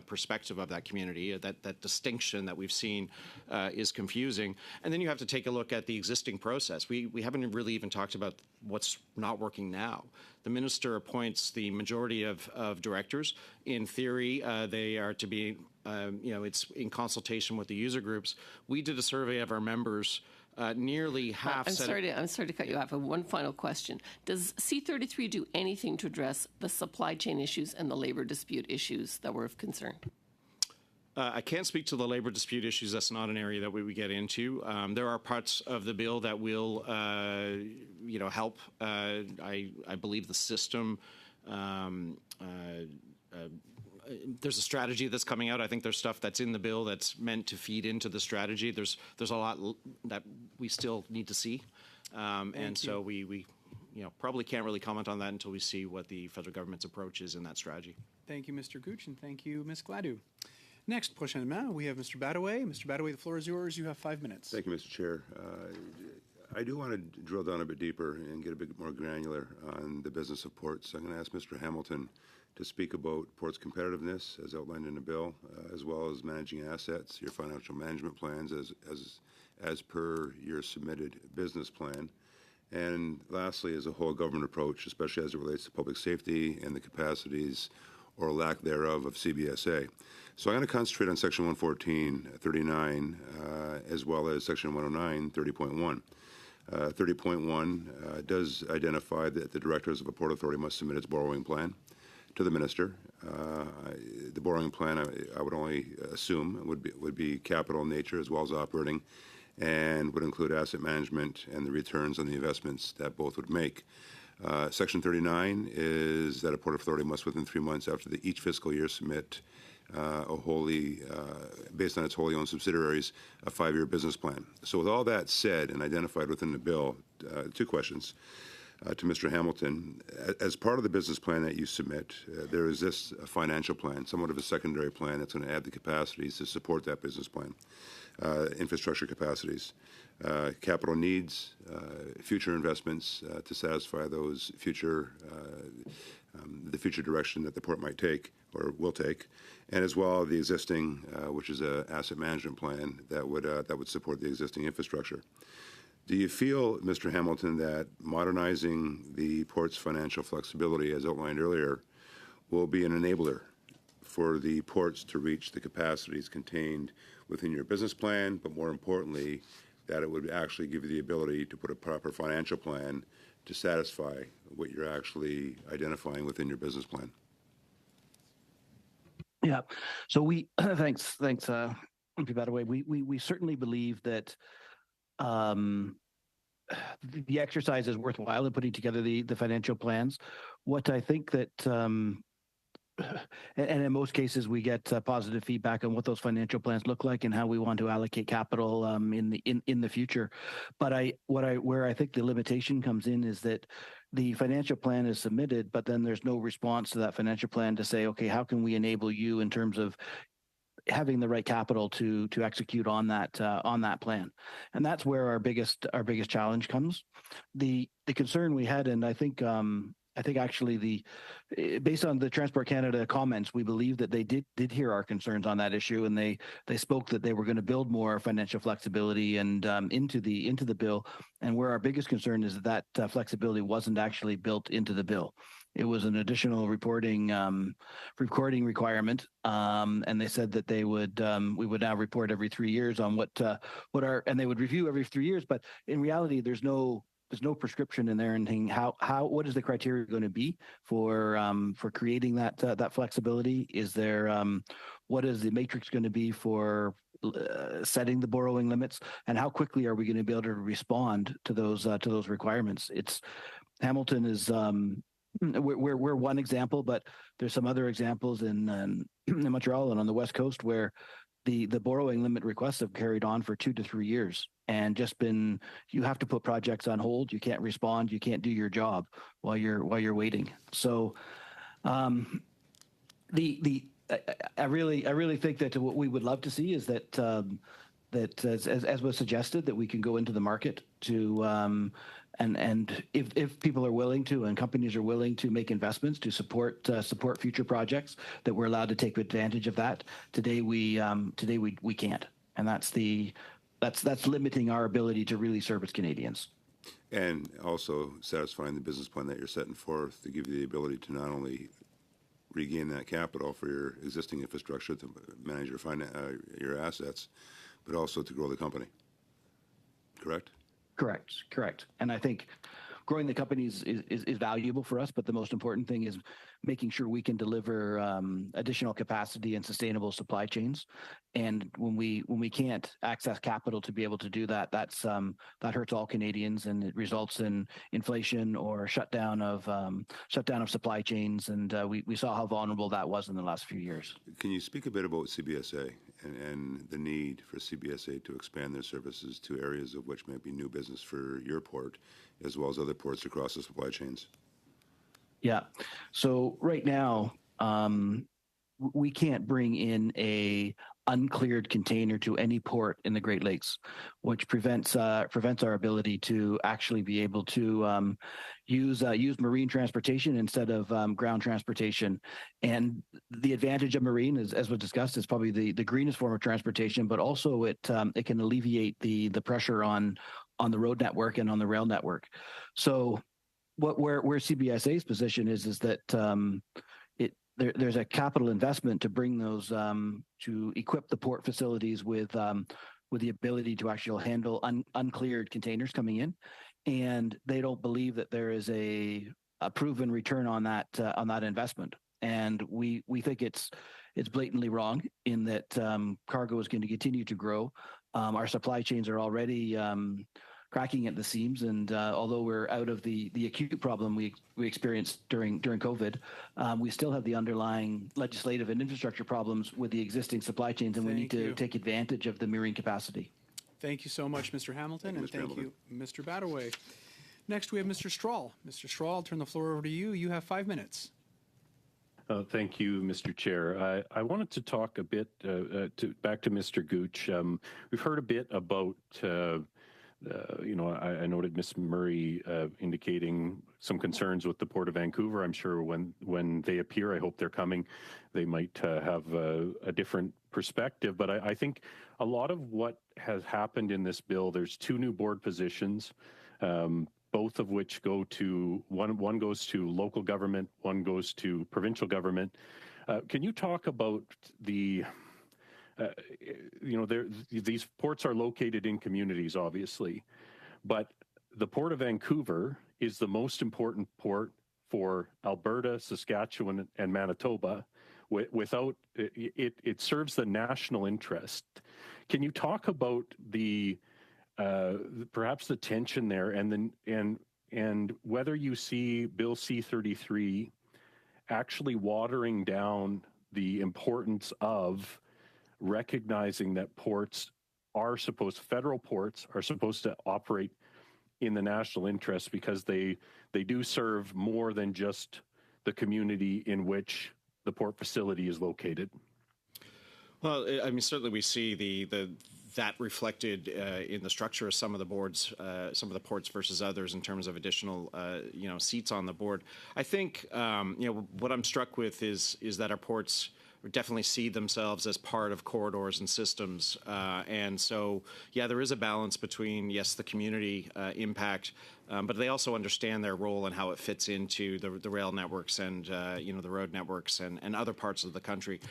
perspective of that community, that distinction that we've seen is confusing. And then you have to take a look at the existing process. We haven't really even talked about what's not working now. The minister appoints the majority of directors. In theory, they are to be, it's in consultation with the user groups. We did a survey of our members. Nearly half. I'm sorry to cut you off. I have one final question. Does C-33 do anything to address the supply chain issues and the labor dispute issues that were of concern? I can't speak to the labor dispute issues. That's not an area that we would get into. There are parts of the bill that will, help. I believe the system. There's a strategy that's coming out. I think there's stuff that's in the bill that's meant to feed into the strategy. There's a lot that we still need to see, and so we probably can't really comment on that until we see what the federal government's approach is in that strategy. Thank you, Mr. Gooch, and thank you, Ms. Gladue. Next, prochainement, we have Mr. Badaway. Mr. Badaway, the floor is yours. You have 5 minutes. Thank you, Mr. Chair. I do want to drill down a bit deeper and get a bit more granular on the business of ports. I'm going to ask Mr. Hamilton to speak about ports' competitiveness, as outlined in the bill, as well as managing assets, your financial management plans as per your submitted business plan. And lastly, as a whole government approach, especially as it relates to public safety and the capacities or lack thereof of CBSA. So I'm going to concentrate on Section 114.39 as well as Section 109, 30.1. 30.1 does identify that the directors of a port authority must submit its borrowing plan to the minister. The borrowing plan, I would only assume, would be capital in nature as well as operating, and would include asset management and the returns on the investments that both would make. Section 39 is that a port authority must, within 3 months after each fiscal year, submit based on its wholly owned subsidiaries, a 5-year business plan. So with all that said and identified within the bill, 2 questions to Mr. Hamilton. As part of the business plan that you submit, there is this financial plan, somewhat of a secondary plan that's going to add the capacities to support that business plan, infrastructure capacities, capital needs, future investments to satisfy those future, the future direction that the port might take or will take, and as well the existing, which is an asset management plan that would support the existing infrastructure. Do you feel, Mr. Hamilton, that modernizing the port's financial flexibility, as outlined earlier, will be an enabler for the ports to reach the capacities contained within your business plan, but more importantly, that it would actually give you the ability to put a proper financial plan to satisfy what you're actually identifying within your business plan? Yeah. So we thanks. By the way, we certainly believe that the exercise is worthwhile in putting together the financial plans. What I think that and in most cases we get positive feedback on what those financial plans look like and how we want to allocate capital in the future. But where I think the limitation comes in is that the financial plan is submitted, but then there's no response to that financial plan to say, okay, how can we enable you in terms of having the right capital to execute on that plan, and that's where our biggest challenge comes. The concern we had, and I think actually based on the Transport Canada comments, we believe that they did hear our concerns on that issue, and they spoke that they were going to build more financial flexibility and into the bill. And where our biggest concern is that flexibility wasn't actually built into the bill. It was an additional recording requirement, and they said that we would now report every 3 years on and they would review every 3 years. But in reality, there's no prescription in there, and what is the criteria going to be for creating that flexibility? Is there what is the matrix going to be for setting the borrowing limits, and how quickly are we going to be able to respond to those requirements? Hamilton is. We're one example, but there's some other examples in Montreal and on the West Coast where the borrowing limit requests have carried on for 2 to 3 years and just been, you have to put projects on hold. You can't respond. You can't do your job while you're waiting. So, I really think that what we would love to see is that as was suggested, that we can go into the market to and if people are willing to and companies are willing to make investments to support future projects, that we're allowed to take advantage of that. Today we can't, and that's limiting our ability to really service Canadians. And also satisfying the business plan that you're setting forth to give you the ability to not only regain that capital for your existing infrastructure to manage your assets, but also to grow the company. Correct? Correct. And I think growing the companies is valuable for us, but the most important thing is making sure we can deliver additional capacity and sustainable supply chains. And when we can't access capital to be able to do that, that hurts all Canadians, and it results in inflation or shutdown of supply chains. And we saw how vulnerable that was in the last few years. Can you speak a bit about CBSA and the need for CBSA to expand their services to areas of which might be new business for your port, as well as other ports across the supply chains? Yeah. So right now, we can't bring in a uncleared container to any port in the Great Lakes, which prevents our ability to actually be able to use marine transportation instead of ground transportation. And the advantage of marine, as was discussed, is probably the greenest form of transportation, but also it can alleviate the pressure on the road network and on the rail network. So where CBSA's position is that there's a capital investment to bring those to equip the port facilities with the ability to actually handle uncleared containers coming in, and they don't believe that there is a proven return on that investment. And we think it's blatantly wrong in that cargo is going to continue to grow. Our supply chains are already cracking at the seams, and although we're out of the acute problem we experienced during COVID, we still have the underlying legislative and infrastructure problems with the existing supply chains, and we need to take advantage of the marine capacity. Thank you so much, Mr. Hamilton, and thank you, Mr. Badaway. Next, we have Mr. Strahl. Mr. Strahl, I'll turn the floor over to you. You have 5 minutes. Thank you, Mr. Chair. I wanted to talk a bit back to Mr. Gooch. We've heard a bit about I noted Ms. Murray indicating some concerns with the Port of Vancouver. I'm sure when they appear, I hope they're coming, they might have a different perspective. But I think a lot of what has happened in this bill, there's 2 new board positions, both of which go to, one goes to local government, one goes to provincial government. Can you talk about these ports are located in communities, obviously, but the Port of Vancouver is the most important port for Alberta, Saskatchewan, and Manitoba. Without it serves the national interest. Can you talk about perhaps the tension there, and whether you see Bill C-33 actually watering down the importance of recognizing that federal ports are supposed to operate in the national interest because they do serve more than just the community in which the port facility is located? Well, I mean, certainly we see that reflected in the structure of some of the boards, some of the ports versus others in terms of additional, seats on the board. I think, what I'm struck with is that our ports definitely see themselves as part of corridors and systems. And so, there is a balance between, yes, the community impact, but they also understand their role and how it fits into the rail networks and, the road networks and other parts of the country.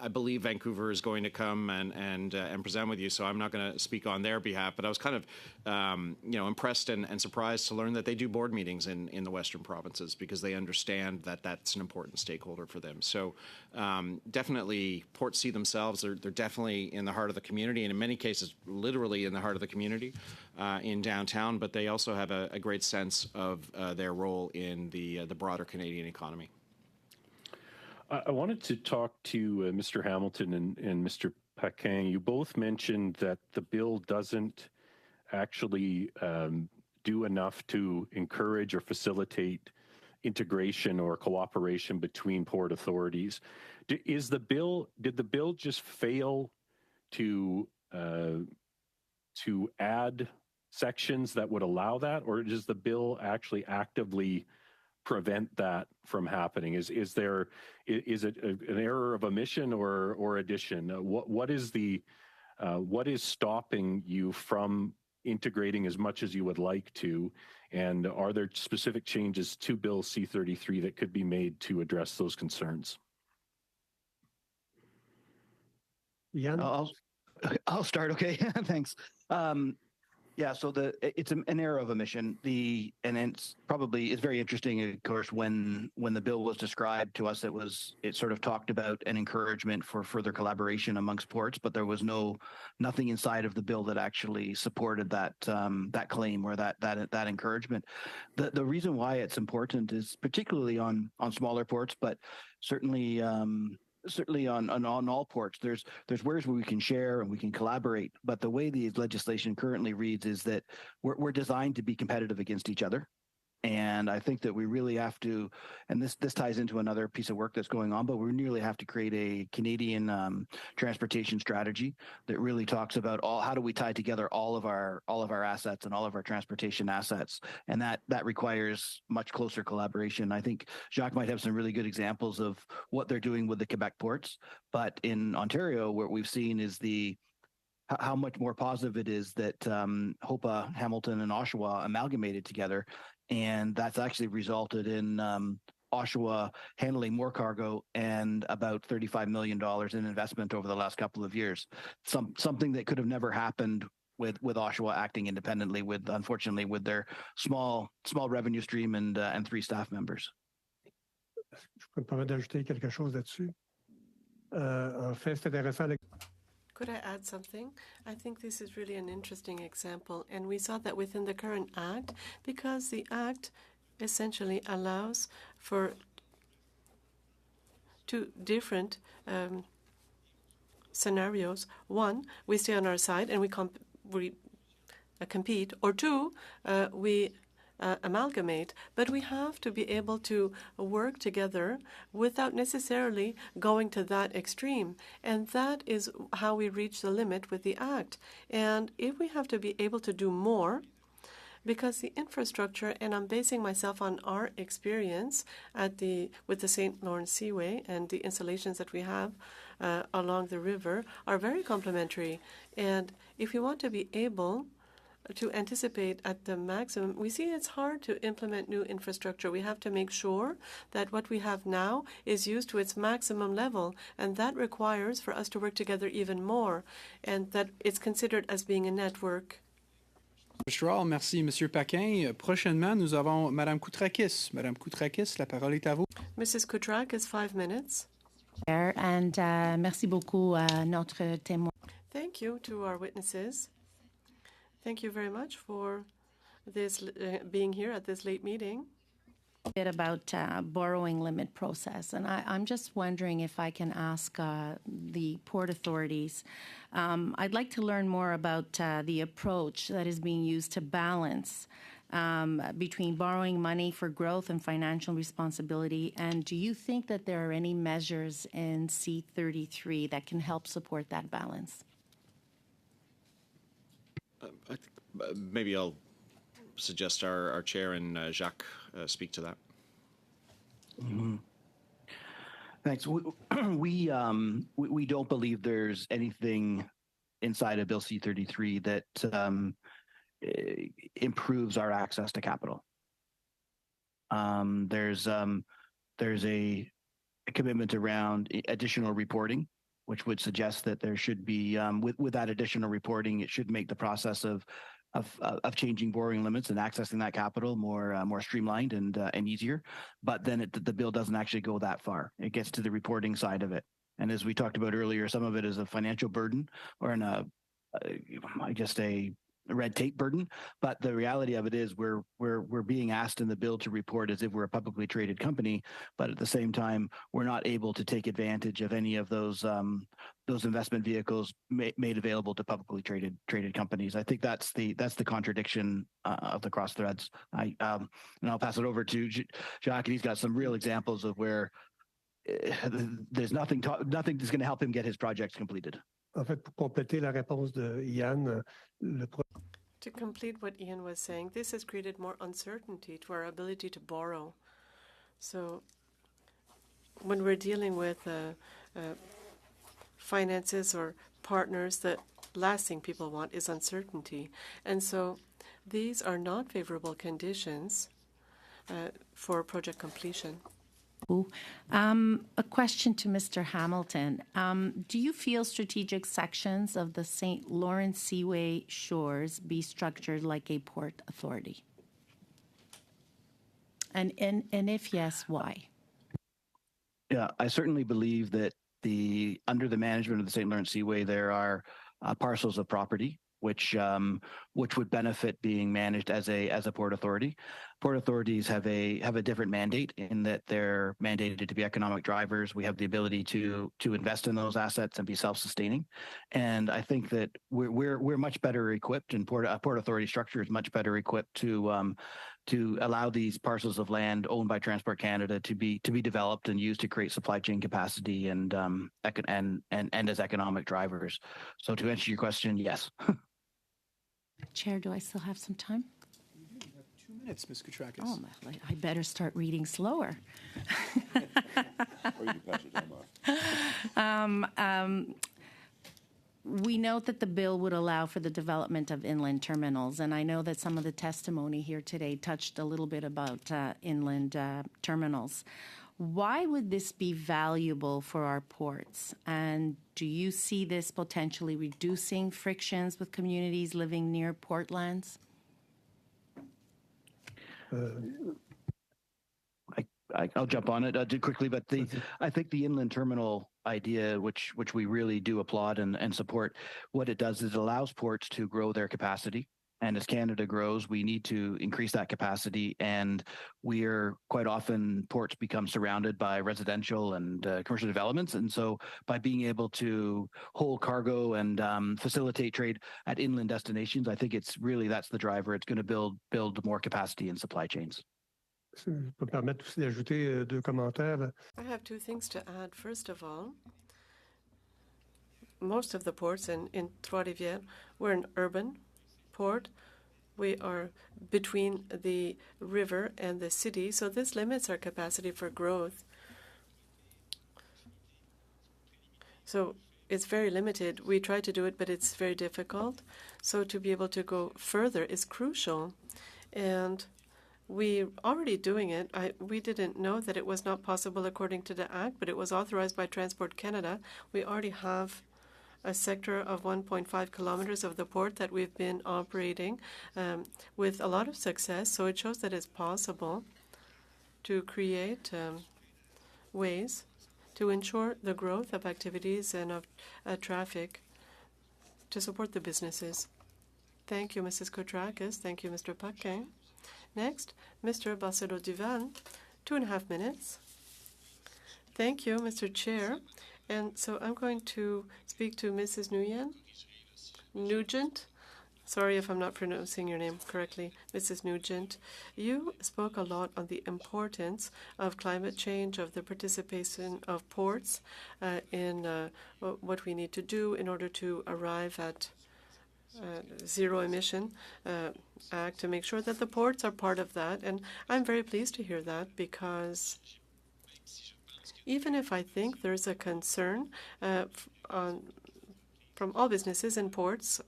I believe Vancouver is going to come and present with you, so I'm not going to speak on their behalf. But I was kind of, impressed and surprised to learn that they do board meetings in the Western provinces because they understand that that's an important stakeholder for them. So definitely, ports see themselves. They're definitely in the heart of the community, and in many cases, literally in the heart of the community in downtown. But they also have a great sense of their role in the broader Canadian economy. I wanted to talk to Mr. Hamilton and Mr. Paquin. You both mentioned that the bill doesn't actually do enough to encourage or facilitate integration or cooperation between port authorities. Did the bill just fail to add sections that would allow that, or does the bill actually actively prevent that from happening? Is it an error of omission or addition? What is stopping you from integrating as much as you would like to? And are there specific changes to Bill C-33 that could be made to address those concerns? Jan? I'll start. Okay, thanks. So it's an error of omission. And it's very interesting. Of course, when the bill was described to us, it sort of talked about an encouragement for further collaboration amongst ports, but there was nothing inside of the bill that actually supported that claim or that encouragement. The reason why it's important is particularly on smaller ports, but certainly on all ports, there's ways where we can share and we can collaborate. But the way the legislation currently reads is that we're designed to be competitive against each other. And I think that we really have to, and this ties into another piece of work that's going on, but we really have to create a Canadian transportation strategy that really talks about how do we tie together all of our assets and all of our transportation assets, and that requires much closer collaboration. I think Jacques might have some really good examples of what they're doing with the Quebec ports, but in Ontario, what we've seen is how much more positive it is that HOPA, Hamilton, and Oshawa amalgamated together. And that's actually resulted in Oshawa handling more cargo and about $35 million in investment over the last couple of years. Something that could have never happened with Oshawa acting independently, unfortunately, with their small revenue stream and 3 staff members. Je peux me permettre d'ajouter quelque chose là-dessus. En fait, c'est intéressant. Could I add something? I think this is really an interesting example, and we saw that within the current Act, because the Act essentially allows for 2 different scenarios. 1, we stay on our side and we compete, or 2, we amalgamate, but we have to be able to work together without necessarily going to that extreme. And that is how we reach the limit with the Act. And if we have to be able to do more, because the infrastructure, and I'm basing myself on our experience with the St. Lawrence Seaway and the installations that we have along the river, are very complementary. And if we want to be able to anticipate at the maximum, we see it's hard to implement new infrastructure. We have to make sure that what we have now is used to its maximum level, and that requires for us to work together even more, and that it's considered as being a network. Mr. Merci, Monsieur Paquin. Prochainement, nous avons Madame Koutrakis. Madame Koutrakis, la parole est à vous. Mrs. Koutrakis, 5 minutes. And merci beaucoup à notre témoin. Thank you to our witnesses. Thank you very much for this being here at this late meeting. bit about borrowing limit process, and I'm just wondering if I can ask the port authorities. I'd like to learn more about the approach that is being used to balance between borrowing money for growth and financial responsibility. And do you think that there are any measures in C33 that can help support that balance? Maybe I'll suggest our chair and Jacques speak to that. Mm-hmm. Thanks. We don't believe there's anything inside of Bill C-33 that improves our access to capital. There's a commitment around additional reporting, which would suggest that there should be with that additional reporting, it should make the process of changing borrowing limits and accessing that capital more streamlined and easier. But then the bill doesn't actually go that far. It gets to the reporting side of it. And as we talked about earlier, some of it is a financial burden or a red tape burden. But the reality of it is we're being asked in the bill to report as if we're a publicly traded company, but at the same time, we're not able to take advantage of any of those investment vehicles made available to publicly traded companies. I think that's the contradiction of the cross threads. And I'll pass it over to Jacques, and he's got some real examples of where there's nothing that's going to help him get his projects completed. En fait, pour compléter la réponse de Ian, To complete what Ian was saying, this has created more uncertainty to our ability to borrow. So when we're dealing with finances or partners, the last thing people want is uncertainty. And so these are not favorable conditions for project completion. A question to Mr. Hamilton. Do you feel strategic sections of the St. Lawrence Seaway shores be structured like a port authority? And if yes, why? Yeah, I certainly believe that under the management of the St. Lawrence Seaway, there are parcels of property which would benefit being managed as a port authority. Port authorities have a different mandate in that they're mandated to be economic drivers. We have the ability to invest in those assets and be self-sustaining. And I think that we're much better equipped, and a port authority structure is much better equipped to allow these parcels of land owned by Transport Canada to be developed and used to create supply chain capacity and as economic drivers. So to answer your question, yes. Chair, do I still have some time? You have 2 minutes, Ms. Koutrakis. Oh, I better start reading slower. Or you can pass your time off. We note that the bill would allow for the development of inland terminals, and I know that some of the testimony here today touched a little bit about inland terminals. Why would this be valuable for our ports? And do you see this potentially reducing frictions with communities living near portlands? I'll jump on it. I'll do quickly, but I think the inland terminal idea, which we really do applaud and support, what it does is it allows ports to grow their capacity. And as Canada grows, we need to increase that capacity. And quite often ports become surrounded by residential and commercial developments. And so by being able to hold cargo and facilitate trade at inland destinations, I think that's the driver. It's going to build more capacity in supply chains. je peux me permettre aussi d'ajouter 2 commentaires. I have 2 things to add. First of all, most of the ports in Trois-Rivières, we're an urban port. We are between the river and the city, so this limits our capacity for growth. So it's very limited. We try to do it, but it's very difficult. So to be able to go further is crucial. And we're already doing it. We didn't know that it was not possible according to the Act, but it was authorized by Transport Canada. We already have a sector of 1.5 kilometers of the port that we've been operating with a lot of success. So it shows that it's possible to create ways to ensure the growth of activities and of traffic to support the businesses. Thank you, Mrs. Koutrakis. Thank you, Mr. Paquin. Next, Mr. Barcelo Duval 2.5 minutes. Thank you, Mr. Chair. And so I'm going to speak to Mrs. Nugent. Sorry if I'm not pronouncing your name correctly, Mrs. Nugent. You spoke a lot on the importance of climate change, of the participation of ports in what we need to do in order to arrive at zero emission act, to make sure that the ports are part of that. And I'm very pleased to hear that, because even if I think there's a concern from all businesses in ports,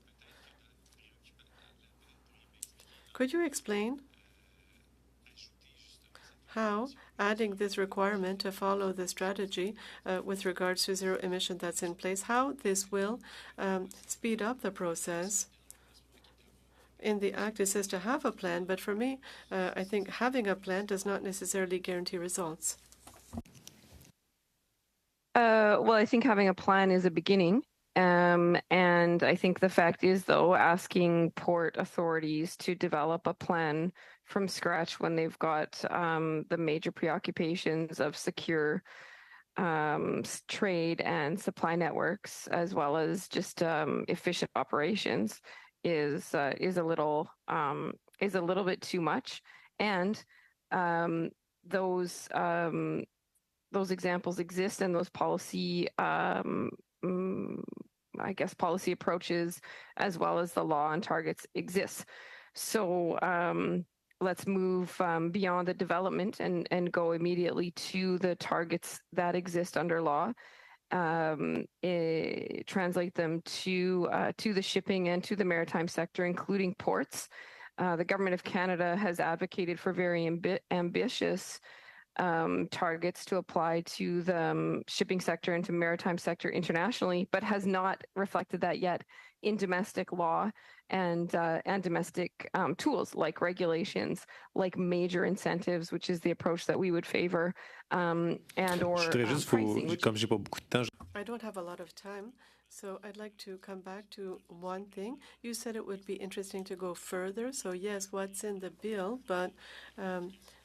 could you explain how adding this requirement to follow the strategy with regards to zero emission that's in place, how this will speed up the process? In the Act, it says to have a plan, but for me, I think having a plan does not necessarily guarantee results. Well, I think having a plan is a beginning. And I think the fact is, though, asking port authorities to develop a plan from scratch when they've got the major preoccupations of secure trade and supply networks, as well as just efficient operations, is a little bit too much. And those examples exist, and those policy policy approaches, as well as the law and targets, exists. So let's move beyond the development and go immediately to the targets that exist under law, translate them to the shipping and to the maritime sector, including ports. The Government of Canada has advocated for very ambitious targets to apply to the shipping sector and to maritime sector internationally, but has not reflected that yet in domestic law and domestic tools like regulations, like major incentives, which is the approach that we would favor, and or pricing. I don't have a lot of time, so I'd like to come back to one thing. You said it would be interesting to go further. So yes, what's in the bill, but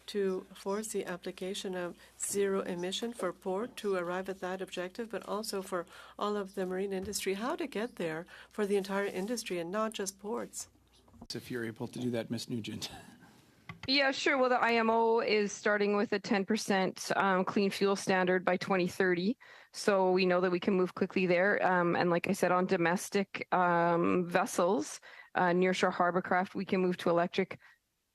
to force the application of zero emission for port to arrive at that objective, but also for all of the marine industry, how to get there for the entire industry and not just ports. If you're able to do that, Ms. Nugent. Yeah, sure. Well, the IMO is starting with a 10% clean fuel standard by 2030. So we know that we can move quickly there. And like I said, on domestic vessels, nearshore hovercraft, we can move to electric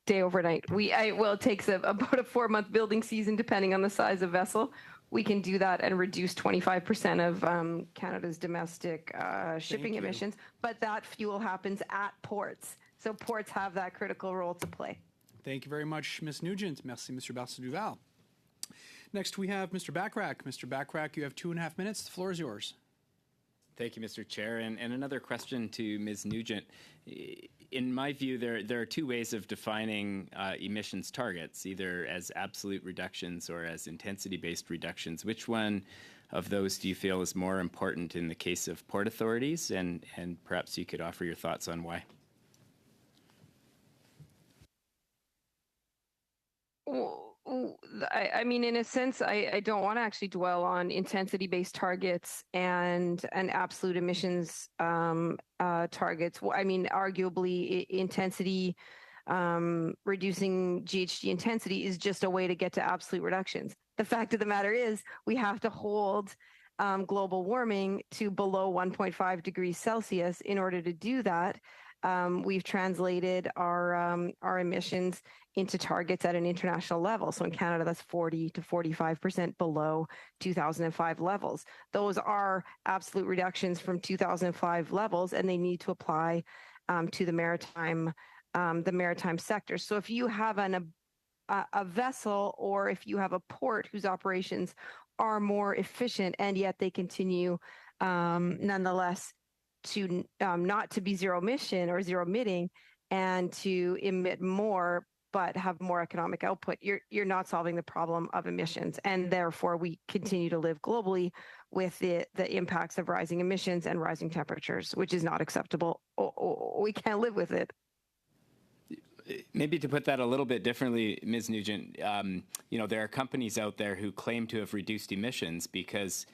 day overnight. It takes about a 4-month building season, depending on the size of vessel. We can do that and reduce 25% of Canada's domestic shipping emissions. But that fuel happens at ports. So ports have that critical role to play. Thank you very much, Ms. Nugent. Merci, Mr. Barce-Duval. Next, we have Mr. Bachrach. Mr. Bachrach, you have 2.5 minutes. The floor is yours. Thank you, Mr. Chair. And another question to Ms. Nugent. In my view, there are two ways of defining emissions targets, either as absolute reductions or as intensity-based reductions. Which one of those do you feel is more important in the case of port authorities? And perhaps you could offer your thoughts on why. I mean, in a sense, I don't want to actually dwell on intensity-based targets and absolute emissions targets. I mean, arguably, intensity, reducing GHG intensity is just a way to get to absolute reductions. The fact of the matter is we have to hold global warming to below 1.5 degrees Celsius in order to do that. We've translated our emissions into targets at an international level. So in Canada, that's 40 to 45% below 2005 levels. Those are absolute reductions from 2005 levels, and they need to apply to the maritime sector. So if you have a vessel, or if you have a port whose operations are more efficient, and yet they continue nonetheless to not to be zero emission or zero emitting, and to emit more but have more economic output, you're not solving the problem of emissions. And therefore, we continue to live globally with the impacts of rising emissions and rising temperatures, which is not acceptable. We can't live with it. maybe to put that a little bit differently, Ms. Nugent, there are companies out there who claim to have reduced emissions because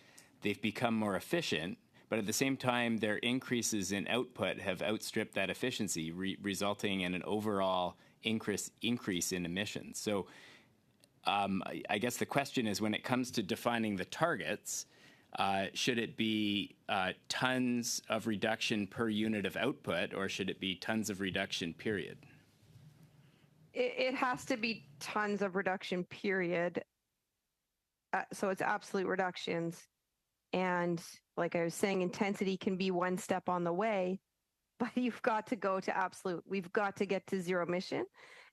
they've become more efficient, but at the same time, their increases in output have outstripped that efficiency, resulting in an overall increase in emissions. So I guess the question is, when it comes to defining the targets, should it be tons of reduction per unit of output, or should it be tons of reduction, period? It has to be tons of reduction, period. So it's absolute reductions. And like I was saying, intensity can be one step on the way, but you've got to go to absolute. We've got to get to zero emission.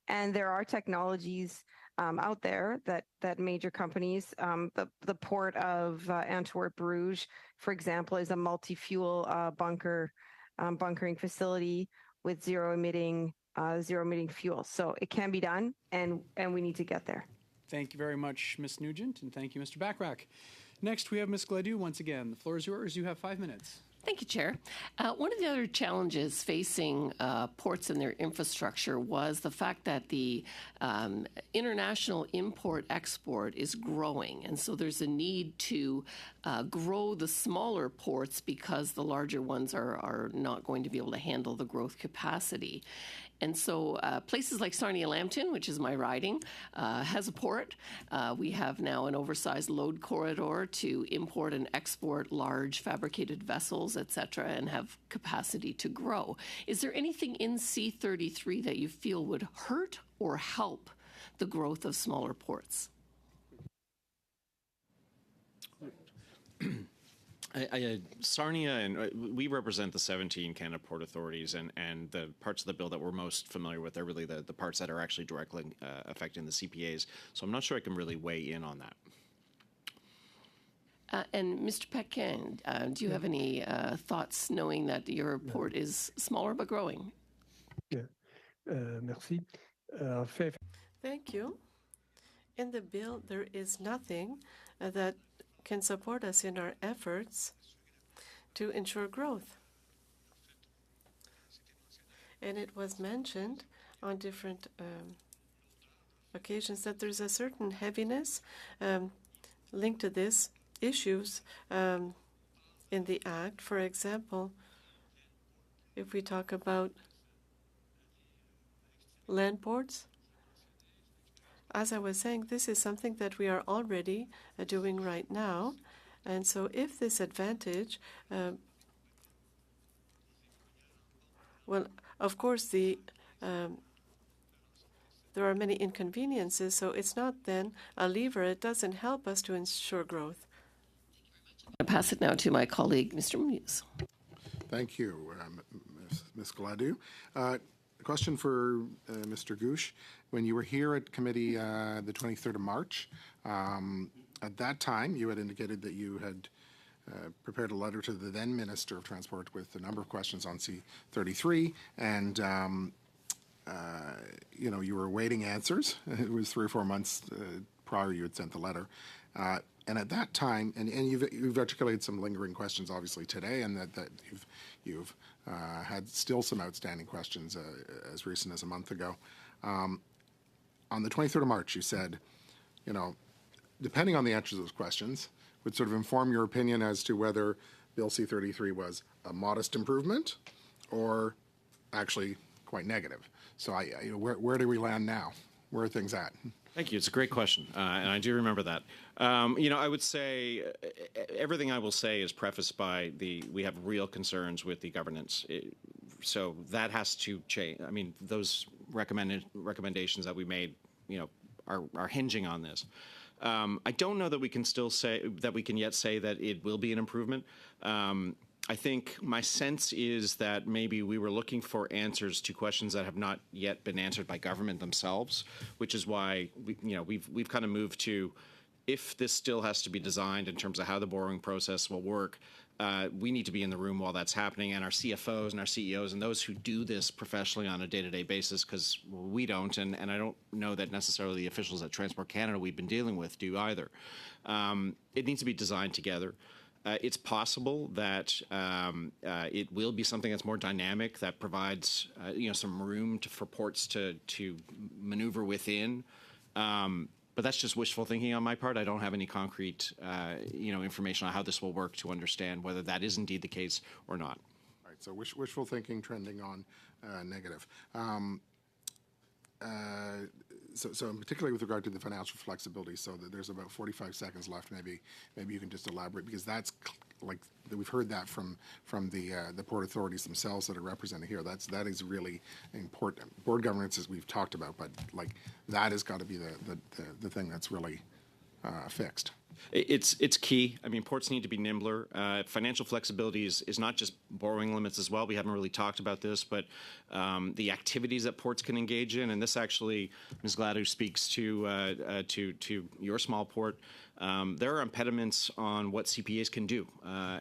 And there are technologies out there that major companies, the port of Antwerp Bruges, for example, is a multi-fuel bunkering facility with zero emitting fuel. So it can be done, and we need to get there. Thank you very much, Ms. Nugent, and thank you, Mr. Bachrach. Next, we have Ms. Gladue once again. The floor is yours. You have 5 minutes. Thank you, Chair. One of the other challenges facing ports and their infrastructure was the fact that the international import-export is growing. And so there's a need to grow the smaller ports because the larger ones are not going to be able to handle the growth capacity. And so places like Sarnia-Lambton, which is my riding, has a port. We have now an oversized load corridor to import and export large fabricated vessels, et cetera, and have capacity to grow. Is there anything in C-33 that you feel would hurt or help the growth of smaller ports? Sarnia, and we represent the 17 Canada Port Authorities, and the parts of the bill that we're most familiar with are really the parts that are actually directly affecting the CPAs. So I'm not sure I can really weigh in on that. And Mr. Paquin, do you have any thoughts, knowing that your port is smaller but growing? Yeah. Merci. Thank you. In the bill, there is nothing that can support us in our efforts to ensure growth. And it was mentioned on different occasions that there's a certain heaviness linked to this issues in the Act. For example, if we talk about land ports, as I was saying, this is something that we are already doing right now. And so if this advantage, well, of course, there are many inconveniences, so it's not then a lever. It doesn't help us to ensure growth. I pass it now to my colleague, Mr. Muse. Thank you, Ms. Gladue. Question for Mr. Gouche. When you were here at committee the 23rd of March, at that time you had indicated that you had prepared a letter to the then Minister of Transport with a number of questions on C-33, and you were awaiting answers. It was 3 or 4 months prior you had sent the letter. And at that time, and you've articulated some lingering questions, obviously, today, and that you've had still some outstanding questions as recent as a month ago. On the 23rd of March, you said, depending on the answers to those questions, would sort of inform your opinion as to whether Bill C-33 was a modest improvement or actually quite negative. So where do we land now? Where are things at? Thank you. It's a great question, and I do remember that. I would say everything I will say is prefaced by we have real concerns with the governance. So that has to change. I mean, those recommendations that we made, are hinging on this. I don't know that we can still say that we can yet say that it will be an improvement. I think my sense is that maybe we were looking for answers to questions that have not yet been answered by government themselves, which is why we've kind of moved to, if this still has to be designed in terms of how the borrowing process will work, we need to be in the room while that's happening, and our CFOs and our CEOs and those who do this professionally on a day-to-day basis, because we don't, and I don't know that necessarily the officials at Transport Canada we've been dealing with do either. It needs to be designed together. it's possible that it will be something that's more dynamic, that provides some room for ports to maneuver within. But that's just wishful thinking on my part. I don't have any concrete information on how this will work to understand whether that is indeed the case or not. Right. So wishful thinking trending on negative. So particularly with regard to the financial flexibility, so that there's about 45 seconds left. Maybe you can just elaborate, because that's like we've heard that from the port authorities themselves that are represented here. That is really important. Board governance, as we've talked about, but like that has got to be the thing that's really fixed. It's key. I mean, ports need to be nimbler. Financial flexibility is not just borrowing limits as well. We haven't really talked about this, but the activities that ports can engage in, and this actually, Ms. Gladue, speaks to your small port. There are impediments on what CPAs can do,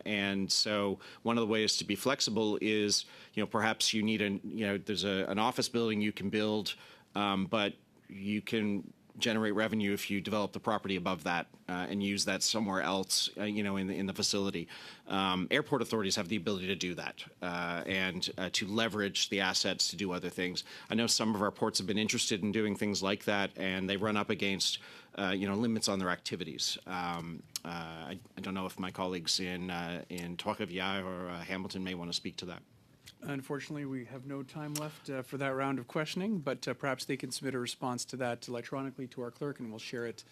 and so one of the ways to be flexible is, perhaps you need there's an office building you can build, but you can generate revenue if you develop the property above that and use that somewhere else, in the facility. Airport authorities have the ability to do that and to leverage the assets to do other things. I know some of our ports have been interested in doing things like that, and they run up against limits on their activities. I don't know if my colleagues in Trois-Rivières or Hamilton may want to speak to that. Unfortunately, we have no time left for that round of questioning, but perhaps they can submit a response to that electronically to our clerk, and we'll share it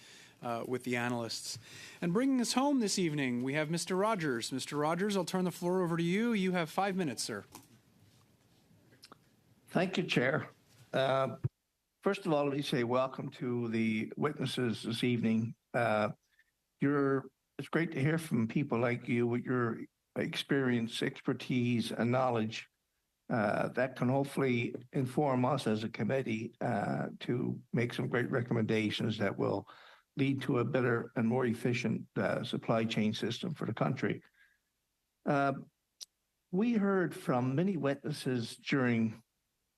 with the analysts. And bringing us home this evening, we have Mr. Rogers. Mr. Rogers, I'll turn the floor over to you. You have 5 minutes, sir. Thank you, Chair. First of all, let me say welcome to the witnesses this evening. It's great to hear from people like you with your experience, expertise, and knowledge that can hopefully inform us as a committee to make some great recommendations that will lead to a better and more efficient supply chain system for the country. We heard from many witnesses during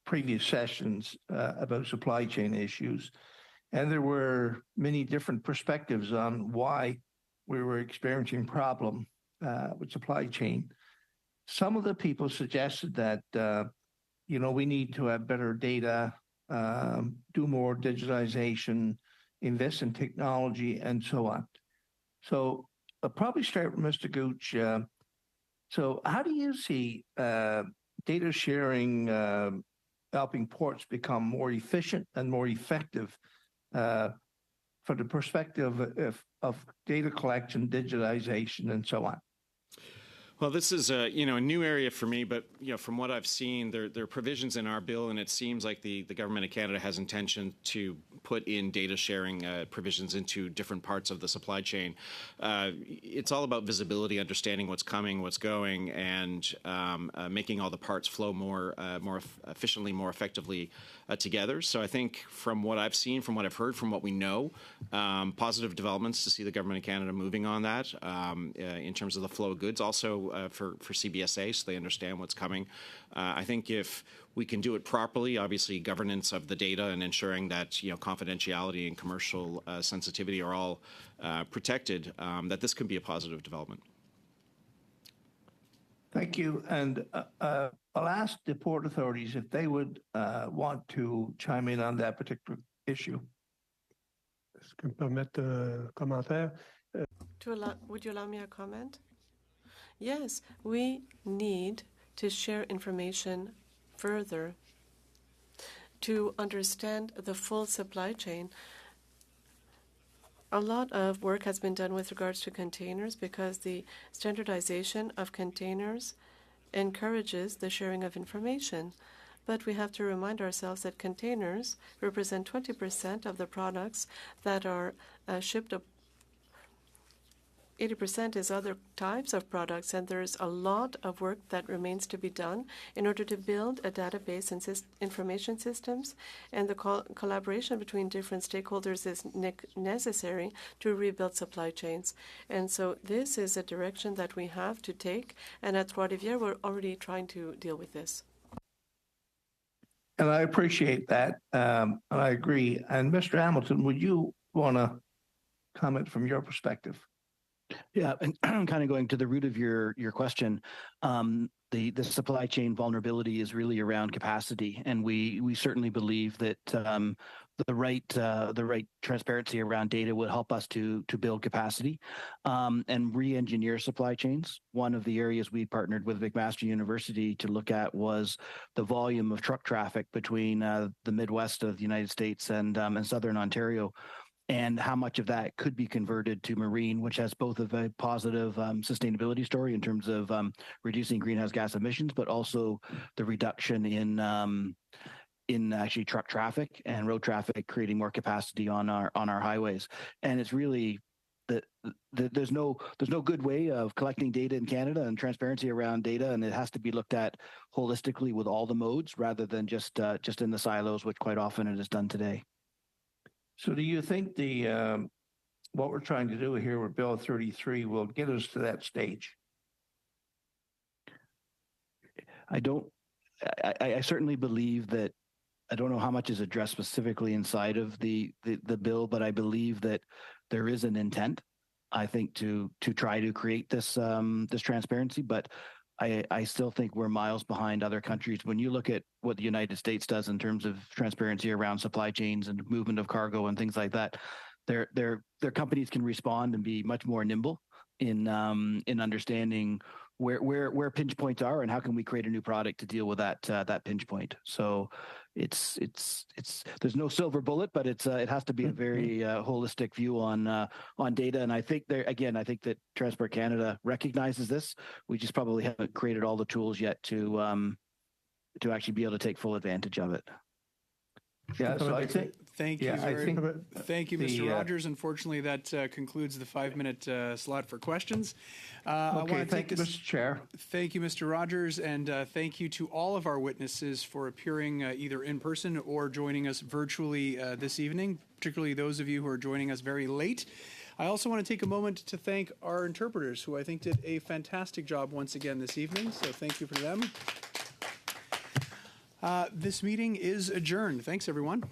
previous sessions about supply chain issues, and there were many different perspectives on why we were experiencing problem with supply chain. Some of the people suggested that, we need to have better data, do more digitization, invest in technology, and so on. So I'll probably start with Mr. Gooch. So how do you see data sharing helping ports become more efficient and more effective from the perspective of data collection, digitization, and so on? Well, this is a new area for me, but from what I've seen, there are provisions in our bill, and it seems like the government of Canada has intention to put in data sharing provisions into different parts of the supply chain. It's all about visibility, understanding what's coming, what's going, and making all the parts flow more efficiently, more effectively together. So I think from what I've seen, from what I've heard, from what we know, positive developments to see the government of Canada moving on that in terms of the flow of goods. Also for CBSA, so they understand what's coming. I think if we can do it properly, obviously governance of the data and ensuring that confidentiality and commercial sensitivity are all protected, that this can be a positive development. Thank you. And I'll ask the port authorities if they would want to chime in on that particular issue. Est-ce que me permettre commentaire? Would you allow me a comment? Yes, we need to share information further to understand the full supply chain. A lot of work has been done with regards to containers because the standardization of containers encourages the sharing of information. But we have to remind ourselves that containers represent 20% of the products that are shipped. 80% is other types of products, and there's a lot of work that remains to be done in order to build a database and information systems, and the collaboration between different stakeholders is necessary to rebuild supply chains. And so this is a direction that we have to take, and at Trois-Rivières, we're already trying to deal with this. And I appreciate that, and I agree. And Mr. Hamilton, would you want to comment from your perspective? Yeah, and kind of going to the root of your question, the supply chain vulnerability is really around capacity, and we certainly believe that the right transparency around data will help us to build capacity and re-engineer supply chains. One of the areas we partnered with McMaster University to look at was the volume of truck traffic between the Midwest of the United States and Southern Ontario, and how much of that could be converted to marine, which has both a very positive sustainability story in terms of reducing greenhouse gas emissions, but also the reduction in actually truck traffic and road traffic, creating more capacity on our highways. And it's really there's no good way of collecting data in Canada and transparency around data, and it has to be looked at holistically with all the modes rather than just in the silos, which quite often it is done today. So do you think what we're trying to do here with Bill 33 will get us to that stage? I certainly believe that. I don't know how much is addressed specifically inside of the bill, but I believe that there is an intent, I think, to try to create this transparency. But I still think we're miles behind other countries. When you look at what the United States does in terms of transparency around supply chains and movement of cargo and things like that, their companies can respond and be much more nimble in understanding where pinch points are and how can we create a new product to deal with that pinch point. So it's there's no silver bullet, but it has to be a very holistic view on data. And I think I think that Transport Canada recognizes this. We just probably haven't created all the tools yet to actually be able to take full advantage of it. Yeah, so I think. Thank you, Mr. Rogers. Unfortunately, that concludes the 5-minute slot for questions. Thank you, Mr. Chair. Thank you, Mr. Rogers, and thank you to all of our witnesses for appearing either in person or joining us virtually this evening, particularly those of you who are joining us very late. I also want to take a moment to thank our interpreters, who I think did a fantastic job once again this evening, so thank you for them. This meeting is adjourned. Thanks, everyone.